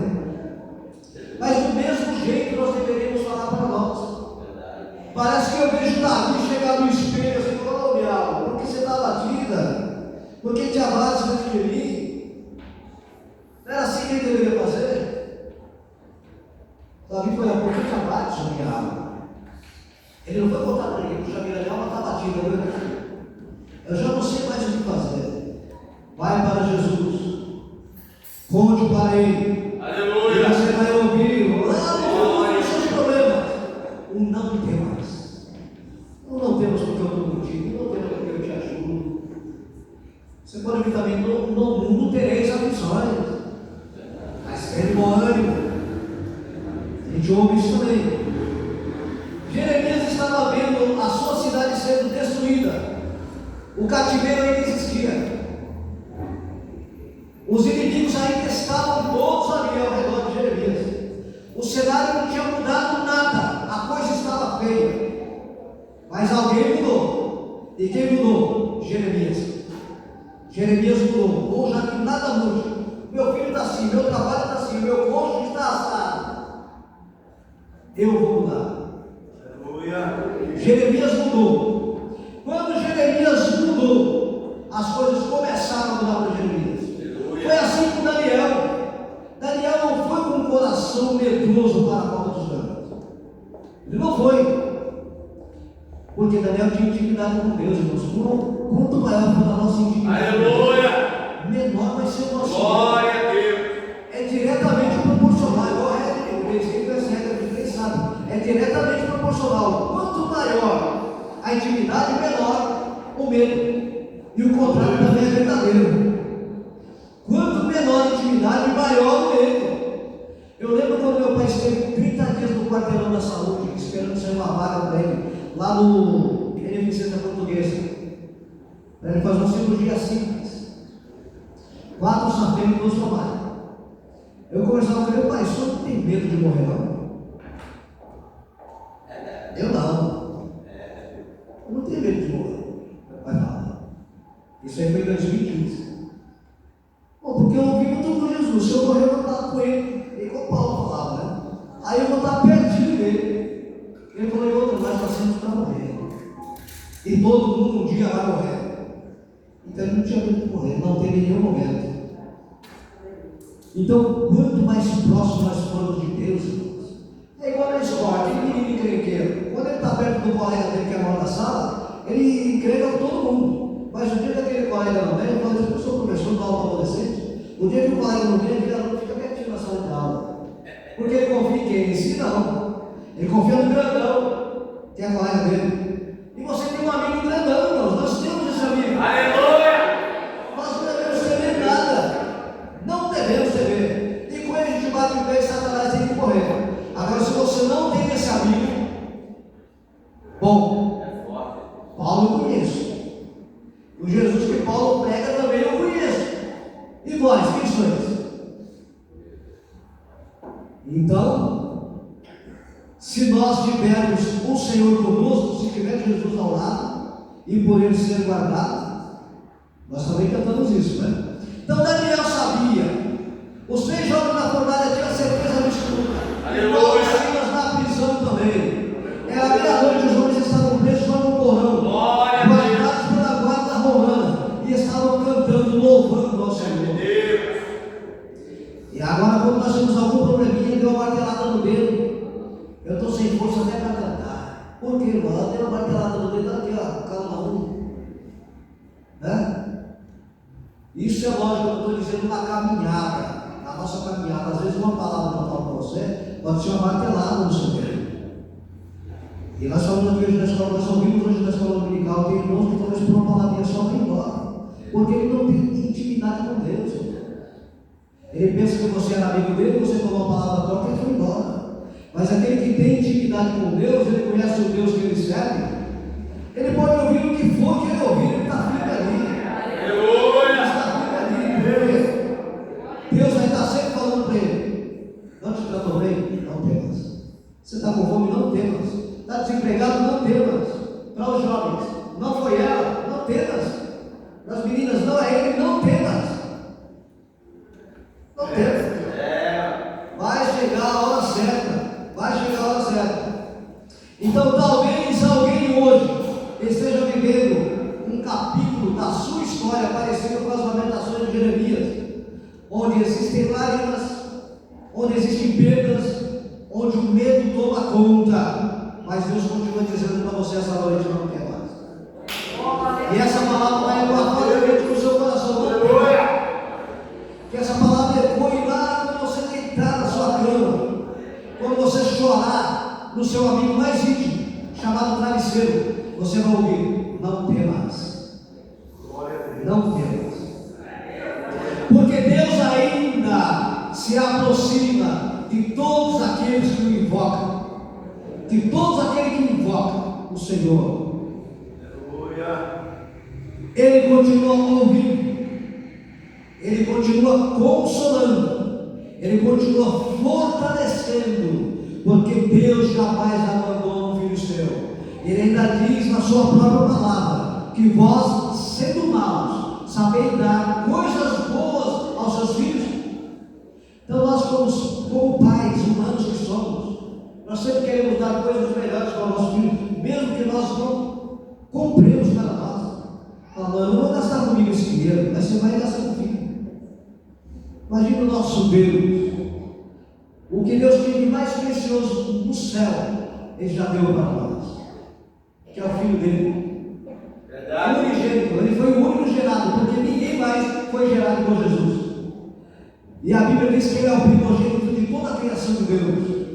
Speaker 3: Mas do mesmo jeito nós deveríamos falar para nós. Parece que eu vejo Davi chegar no espelho assim: ô minha alma, por que você está batida? Por que te abraça diante de mim? Não era assim que ele deveria fazer? Davi foi: por que te abraça, minha alma? Ele não foi contar para ele: puxa, minha alma está batida, eu já não sei mais o que fazer. Vai para Jesus, conte para ele.
Speaker 2: Aleluia.
Speaker 3: E você vai ouvir os seus problemas. Não temas. Não temos porque eu estou contigo, não temos porque eu te ajudo. Você pode vir também: no mundo tereis aflições, mas tem bom ânimo. A gente ouve isso também. Jeremias estava vendo a sua cidade sendo destruída. O cativeiro ainda existia. Os inimigos ainda estavam todos ali ao redor de Jeremias. O cenário não tinha mudado nada. A coisa estava feia. Mas alguém mudou. E quem mudou? Jeremias. Jeremias mudou. Ou já que nada muda. Meu filho está assim, meu trabalho está assim, meu cônjuge está assado. Eu vou mudar. Jeremias mudou. Quando Jeremias mudou, as coisas começaram a mudar para Jeremias. Foi assim com Daniel. Daniel não foi com um coração medroso para a porta dos grandes. Ele não foi. Porque Daniel tinha intimidade com Deus, irmãos. Quanto maior for a nossa intimidade, menor vai ser o nosso.
Speaker 2: Glória a Deus.
Speaker 3: É diretamente proporcional. Igual a regra de igreja, quem conhece a regra de igreja sabe. É diretamente proporcional. Quanto maior a intimidade, menor o medo. E o contrário também é verdadeiro. Quanto menor a intimidade, maior o medo. Eu lembro quando meu pai esteve 30 dias no quarteirão da saúde, esperando sair uma vaga para ele, lá no Beneficência Portuguesa, para ele fazer uma cirurgia simples. 4 safeiros e 2 trabalhos. Eu conversava com ele: pai, o senhor não tem medo de morrer, não? Eu não. Eu não tenho medo de morrer. Meu pai fala. Isso aí foi em 2015. Porque eu ouvi muito com Jesus: se eu morrer, eu vou estar com ele. E como Paulo falava, né? Aí eu vou estar pertinho dele. Ele falou: em outro, nós nascemos para morrer. E todo mundo um dia vai morrer. Então ele não tinha medo de morrer, não teve nenhum momento. Então, quanto mais próximo nós formos de Deus, é igual na escola, aquele menino encrenqueiro. Quando ele está perto do colega dele que é maior da sala, ele encrenca com todo mundo. Mas o dia que aquele colega não vem, eu falo assim: eu sou professor da aula para adolescente. O dia que o colega não vem, aquele aluno fica quietinho na sala de aula. Porque ele confia em quem? Em si não. Ele confia no grandão, que é a colega dele. E você tem um amigo grandão, irmãos. Nós temos esse amigo.
Speaker 2: Aleluia!
Speaker 3: Nós não devemos temer nada. Não devemos temer. E com ele a gente bate o pé e Satanás tem que correr. Agora, se você não tem esse amigo, bom, Paulo eu conheço. O Jesus que Paulo prega também eu conheço. E vós, quem sois? Então, se nós tivermos o Senhor conosco, se tiver Jesus ao lado, e por ele ser guardado, nós também cantamos isso, né? Então Daniel sabia. Os 3 jovens na fornalha tinham certeza absoluta.
Speaker 2: Aleluia!
Speaker 3: As filhas na prisão também. Era meia-noite, os homens estavam presos lá no porão,
Speaker 2: Glória a Deus!
Speaker 3: guardados pela guarda romana, e estavam cantando, louvando ao Senhor.
Speaker 2: Deus!
Speaker 3: E agora, quando nós temos algum probleminha, deu uma martelada no dedo. Eu estou sem força até para cantar. Por quê, irmão? Deu uma martelada no dedo aqui, ó, calma um. Né? Isso é lógico, eu estou dizendo na caminhada, na nossa caminhada. Às vezes uma palavra que eu falo para você pode ser uma martelada no seu dedo. E nós falamos aqui hoje na escola, nós ouvimos hoje na escola dominical, tem irmãos que talvez por uma palavrinha só vão embora. Porque ele não tem intimidade com Deus. Ele pensa que você era amigo dele, você falou uma palavra torta e foi embora. Mas aquele que tem intimidade com Deus, ele conhece o Deus que ele serve, ele pode ouvir o que for que ele ouvir, ele está firme ali.
Speaker 2: Aleluia!
Speaker 3: Ele está firme ali. Deus vai estar sempre falando para ele: não te tratou bem? Não temas. Você está com fome? Não temas. Está desempregado? Não temas. Para os jovens, não foi ela? Não temas. Para as meninas, não é ele? Não temas. Não temas. Vai chegar a hora certa. Vai chegar a hora certa. Então talvez alguém hoje esteja vivendo um capítulo da sua história parecido com as lamentações de Jeremias, onde existem lágrimas, onde existem perdas, onde o medo toma conta, mas Deus continua dizendo para você essa noite: não quer mais. E essa palavra vai ecoar fortemente no seu coração. Que essa palavra ecoe lá quando você deitar na sua cama, quando você chorar no seu amigo mais íntimo, chamado travesseiro, você vai ouvir: não temas. Não temas. Porque Deus ainda se aproxima de todos aqueles que o invocam, de todos aqueles que invocam o Senhor. Ele continua ouvindo, ele continua consolando, ele continua fortalecendo, porque Deus jamais abandona um filho seu. Ele ainda diz na sua própria palavra que vós, sendo maus, sabeis dar coisas boas aos seus filhos. Então nós, como pais humanos que somos, nós sempre queremos dar coisas melhores para o nosso filho, mesmo que nós não compremos para nós. Falando: eu não vou gastar comigo esse dinheiro, mas você vai gastar com o filho. Imagina o nosso Deus. O que Deus tem de mais precioso no céu, Ele já deu para nós, que é o filho dele.
Speaker 2: Verdade.
Speaker 3: O unigênito. Ele foi o único gerado, porque ninguém mais foi gerado por Jesus. E a Bíblia diz que Ele é o primogênito de toda a criação de Deus.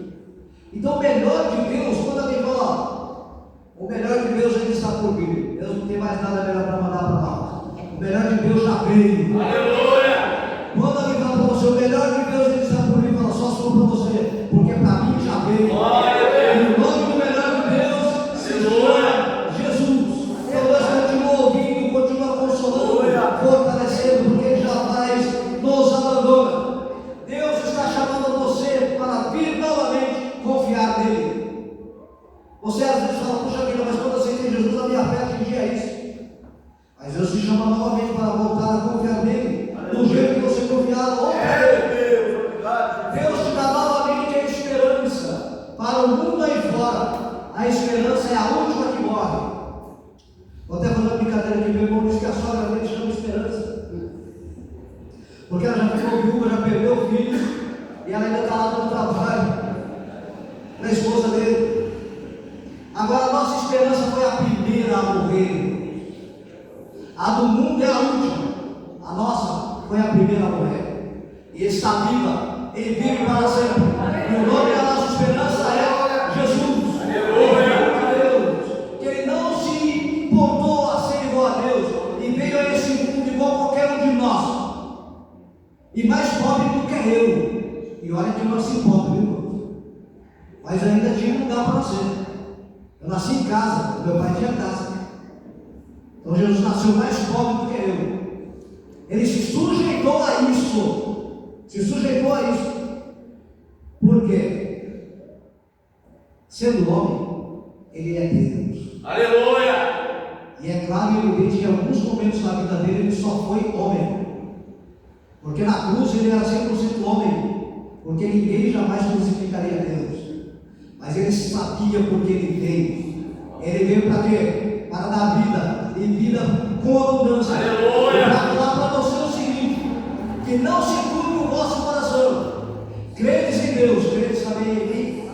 Speaker 3: Então o melhor de Deus, quando alguém fala, o melhor de Deus ainda está por vir, Deus não tem mais nada melhor para mandar para nós. O melhor de Deus já veio.
Speaker 2: Aleluia!
Speaker 3: Quando alguém fala para você: o melhor de Deus ainda está por vir, fala: só se for para você, porque para mim já veio.
Speaker 2: Glória a Deus!
Speaker 3: E o nome do melhor de Deus se chama Jesus. Então Deus continua ouvindo, continua consolando, fortalecendo, porque Ele jamais nos abandona. Deus está chamando você para vir novamente confiar nele. Você às vezes fala: puxa vida, mas quando eu aceitei Jesus, a minha fé atingia isso. Mas Deus te chama novamente para voltar a confiar nele, do jeito que você confiava outra vez. Deus te dá novamente a esperança para o mundo aí fora. A esperança é a última que morre. Vou até fazer uma brincadeira aqui: meu irmão diz que a sogra dele chama esperança, porque ela já ficou viúva, já perdeu o filho, e ela ainda está lá no trabalho, na esposa dele. Agora a nossa esperança foi a primeira a morrer. A do mundo é a última, a nossa foi a primeira a morrer, e está viva, ele vive para sempre. E o nome da nossa esperança é Jesus.
Speaker 2: Aleluia.
Speaker 3: Que Ele não se importou a ser igual a Deus e veio a esse mundo igual a qualquer um de nós. E mais pobre do que eu. E olha que eu nasci pobre, viu? Mas ainda tinha lugar para nascer. Eu nasci em casa, meu pai tinha casa. Então Jesus nasceu mais pobre do que eu. Ele se sujeitou a isso. Se sujeitou a isso. Por quê? Sendo homem, ele é Deus.
Speaker 2: Aleluia.
Speaker 3: E é claro e evidente que em alguns momentos da vida dele ele só foi homem. Porque na cruz ele era 100% homem. Porque ninguém jamais crucificaria Deus. Mas ele sabia porque ele veio. Ele veio para quê? Para dar vida. E vida com abundância.
Speaker 2: Aleluia.
Speaker 3: Para falar para você o seguinte: que não se turbe o vosso coração. Credes em Deus, credes também em mim.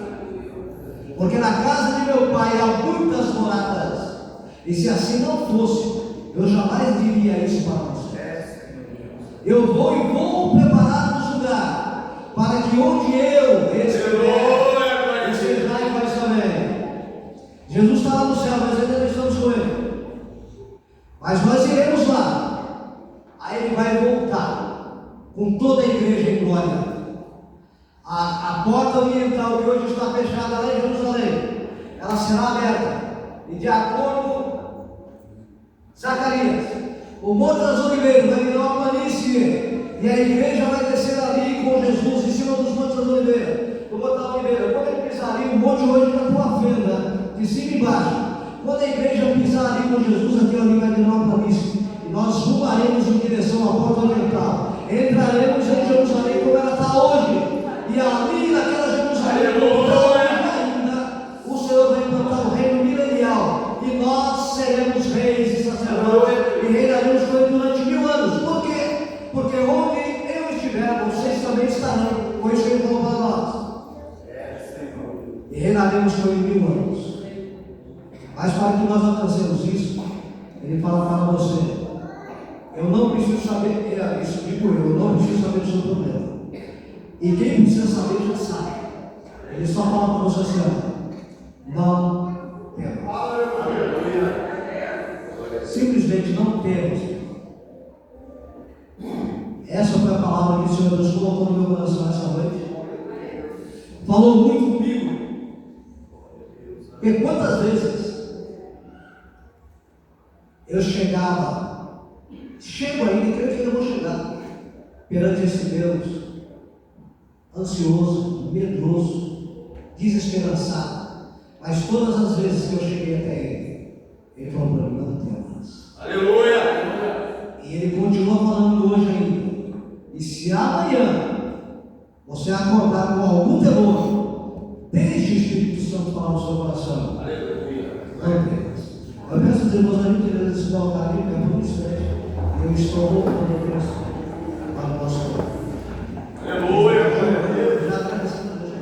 Speaker 3: Porque na casa de meu pai há muitas moradas. E se assim não fosse, eu jamais diria isso para você. Eu vou e vou preparar-vos lugar, para que onde eu estiver, estejais vós também. Jesus está lá no céu, mas ainda não estamos com Ele. Mas nós iremos lá. Aí Ele vai voltar com toda a igreja em glória. A porta oriental que hoje está fechada lá em Jerusalém, ela será aberta. E de acordo com Zacarias, o Monte das Oliveiras vai virar uma planície, e a igreja vai descer ali com Jesus em cima dos Montes das Oliveiras. Do Monte da Oliveira, quando ele pisar ali, o monte hoje está com a fenda, de cima e embaixo. Quando a igreja pisar ali com Jesus, aquilo ali vai virar uma planície, e nós rumaremos em direção à porta oriental. Entraremos em Jerusalém como ela está hoje, e ali naquela Jerusalém, ainda, o Senhor vai implantar o reino milenial, e nós seremos reis e sacerdotes, e reinaremos com Ele durante 1000 anos. Por quê? Porque onde eu estiver, vocês também estarão. Foi isso que Ele falou para nós. E reinaremos com Ele 1000 anos. Mas para que nós alcancemos isso, Ele fala para você: eu não preciso saber, isso digo eu não preciso saber do seu problema. E quem precisa saber já sabe. Ele só fala para você assim: não temos. Simplesmente não temos. Essa foi a palavra que o Senhor Deus colocou no meu coração essa noite. Falou muito comigo. Porque quantas vezes eu chego ainda e creio que ainda vou chegar perante esse Deus, ansioso, medroso, desesperançado. Mas todas as vezes que eu cheguei até Ele falou para mim: não temas.
Speaker 2: Aleluia.
Speaker 3: E Ele continua falando hoje ainda. E se amanhã você acordar com algum temor, deixe o Espírito Santo falar no seu coração.
Speaker 2: Aleluia.
Speaker 3: Não temas. Eu peço aos irmãos ali que eles se colocarem em pé por instante. Eu estou voltando a Deus para o nosso corpo.
Speaker 2: Aleluia.
Speaker 3: Já agradecendo a Deus.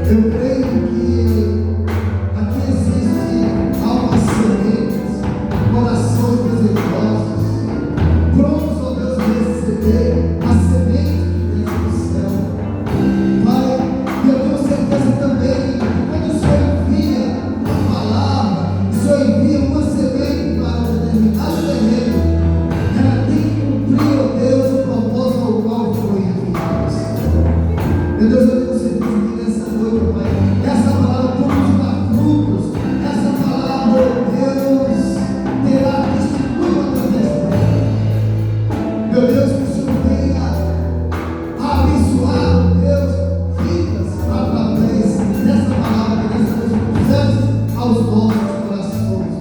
Speaker 3: Eu creio que aqui existe almas sementes, corações desejosos, prontos, ó Deus, de receber a semente que desce do céu. Pai, e eu tenho certeza também que quando o Senhor envia a palavra, o Senhor envia uma semente para um determinado terreno, ela tem que cumprir, ó Deus, o propósito ao qual foi enviada. Meu Deus, eu tenho certeza que nessa noite, Pai, essa palavra produzirá frutos, essa palavra, ó Deus, terá testemunho através dela. Meu Deus, que o Senhor venha abençoar, Deus, vidas através dessa palavra que nessa noite pusemos aos nossos corações.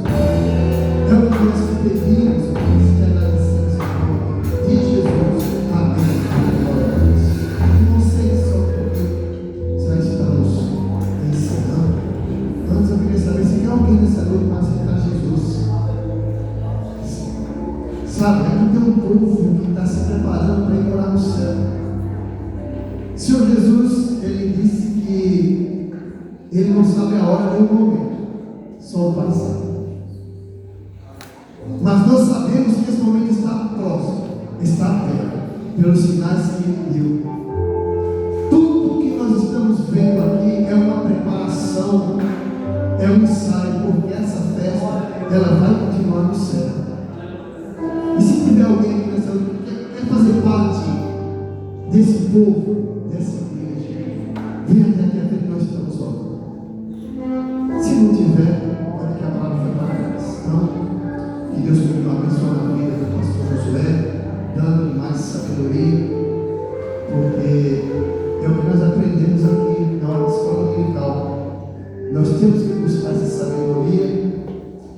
Speaker 3: É o que nós te pedimos, te agradecemos em nome de Jesus. Amém. Glória a Deus. E não sei só porque nós estamos ensinando. Antes eu queria saber se tem alguém nessa noite para aceitar Jesus. Sabe, aqui tem um povo que está se preparando para ir morar no céu. O Senhor Jesus, Ele disse que Ele não sabe a hora nem o momento, só o Pai sabe. Mas nós sabemos que esse momento está próximo, está perto, pelos sinais que Ele deu. Tudo que nós estamos vendo aqui é uma preparação, é um ensaio, porque essa festa, ela vai continuar no céu. E se tiver alguém aqui nessa noite que quer fazer parte desse povo, dessa igreja, vem até aqui a frente que nós estamos orando. Se não tiver, olha que a palavra foi para nós. Então, que Deus continue abençoando a vida do pastor Josué, dando mais sabedoria, porque é o que nós aprendemos aqui na escola dominical. Nós temos que buscar essa sabedoria,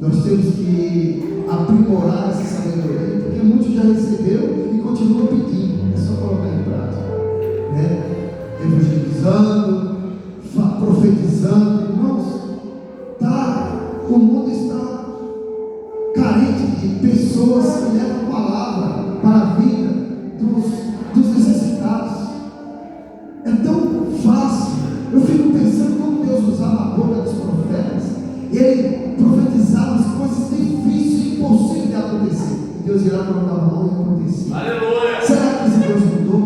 Speaker 3: nós temos que aprimorar essa sabedoria, porque muitos já receberam e continuam pedindo. É só colocar em prática, né? Evangelizando, profetizando. Irmãos, o mundo está carente de pessoas que levam a palavra para a vida dos necessitados. É tão fácil. Eu fico pensando como Deus usava a boca dos profetas. Ele profetizava as coisas difíceis e impossíveis de acontecer. E Deus irá colocar a mão e acontecer.
Speaker 2: Aleluia!
Speaker 3: Será que esse Deus mudou?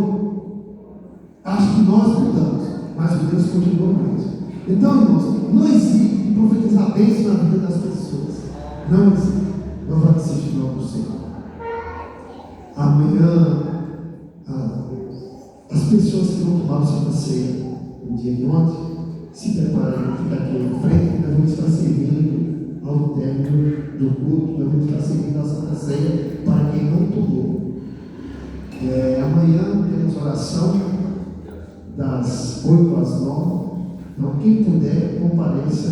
Speaker 3: Acho que nós mudamos, mas o Deus continua o mesmo. Então, irmãos, não existe profetizar bênção na vida das pessoas. Não existe. Louvado seja o nome do Senhor. Amanhã, as pessoas que vão tomar o Santa Ceia no dia de ontem, se preparem para ficar aqui em frente, nós vamos estar servindo ao término do culto, nós vamos estar servindo a Santa Ceia para quem não tomou. Amanhã temos oração das 8 às 9. Então, quem puder, compareça,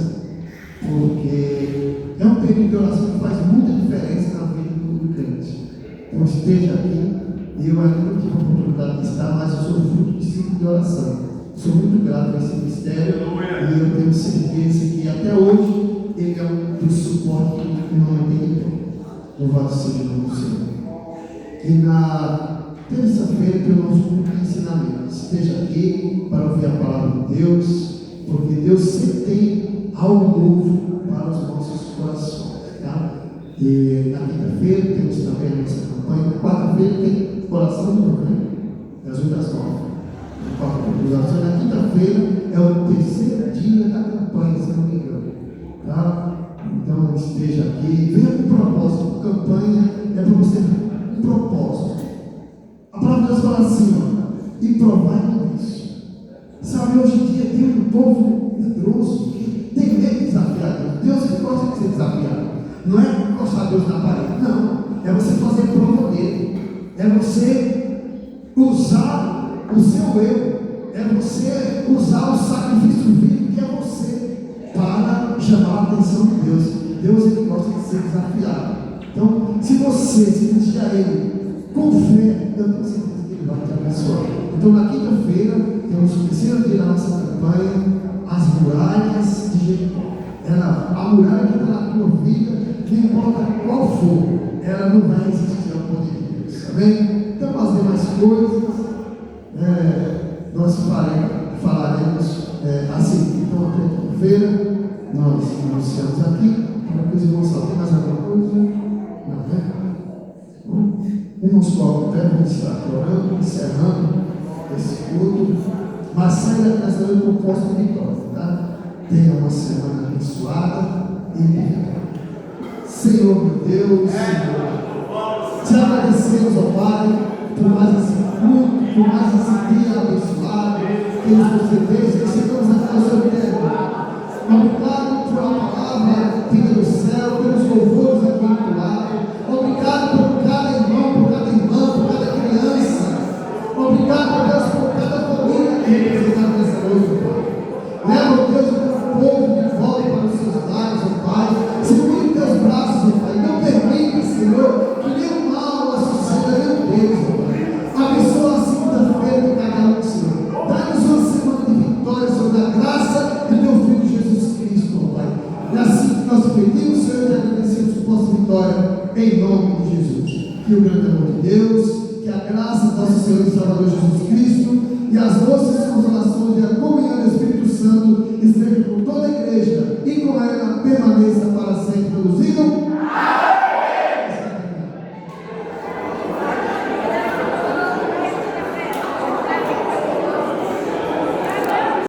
Speaker 3: porque é um período de oração que faz muita diferença na vida do crente. Então, esteja aqui. Eu ainda não tive a oportunidade de estar, mas eu sou fruto de ciclo de oração. Sou muito grato a esse ministério e eu tenho certeza que até hoje ele é um dos suportes que não tem ninguém. Louvado seja o nome do Senhor. E na terça-feira tem o nosso culto de ensinamento. Esteja aqui para ouvir a palavra de Deus, porque Deus sempre tem algo novo para os nossos corações. Tá? E na quinta-feira temos também a nossa campanha. Na quarta-feira tem oração do campanha, das 8 às 9. Na quinta-feira é o terceiro dia da campanha, se não me engano. Tá? Então esteja aqui, venha com propósito. A campanha é para você ter um propósito. A palavra de Deus fala assim, ó, e provai isso. Sabe, hoje em dia tem um povo medroso que tem medo de desafiar Deus. Deus gosta de ser desafiado. Não é encostar Deus na parede, não. É você fazer prova dele. É você usar o seu eu. É você usar o sacrifício vivo que é você para chamar a atenção de Deus. Deus ele gosta de ser desafiado. Então, se você se dirigir a Ele com fé, eu tenho certeza que Ele vai te abençoar. Então, na quinta-feira, temos o terceiro dia da nossa campanha, as muralhas de Jericó. A muralha que está na tua vida, não importa qual for, ela não vai resistir ao poder de Deus. Amém? Então, as demais coisas, nós falaremos a seguir. segunda-feira, nós iniciamos aqui. Depois, irmãos, tem mais alguma coisa? Não, né? Bom, irmãos, coloca até vamos estar orando, encerrando esse culto. Mas sai da casa do propósito de vitória, tá? Tenha uma semana abençoada e viva. Senhor meu Deus, Senhor, te agradecemos, ó Pai, por mais esse culto, por mais esse dia abençoado que nos concedeste, que chegamos até o seu tempo. Obrigado por a palavra vinda do céu, pelos louvores aqui do lado. Obrigado por cada irmão, por cada irmã, por cada criança. Obrigado, Deus, por cada família que representada nessa noite, Pai. Leva, Deus, o teu povo de volta para os seus lares, ó Pai. Segura em teus braços, ó Pai. Não permita, Senhor, que nenhum mal suceda, meu Deus, ó Pai. Abençoa a segunda-feira de cada um, Senhor. Dá-nos uma semana de vitória sobre a graça de teu Filho Jesus Cristo, ó Pai. E assim que nós pedimos, Senhor, e agradecemos por vossa vitória, em nome de Jesus. Que o grande amor de Deus, que a graça do nosso Senhor e Salvador Jesus Cristo e as doces consolações de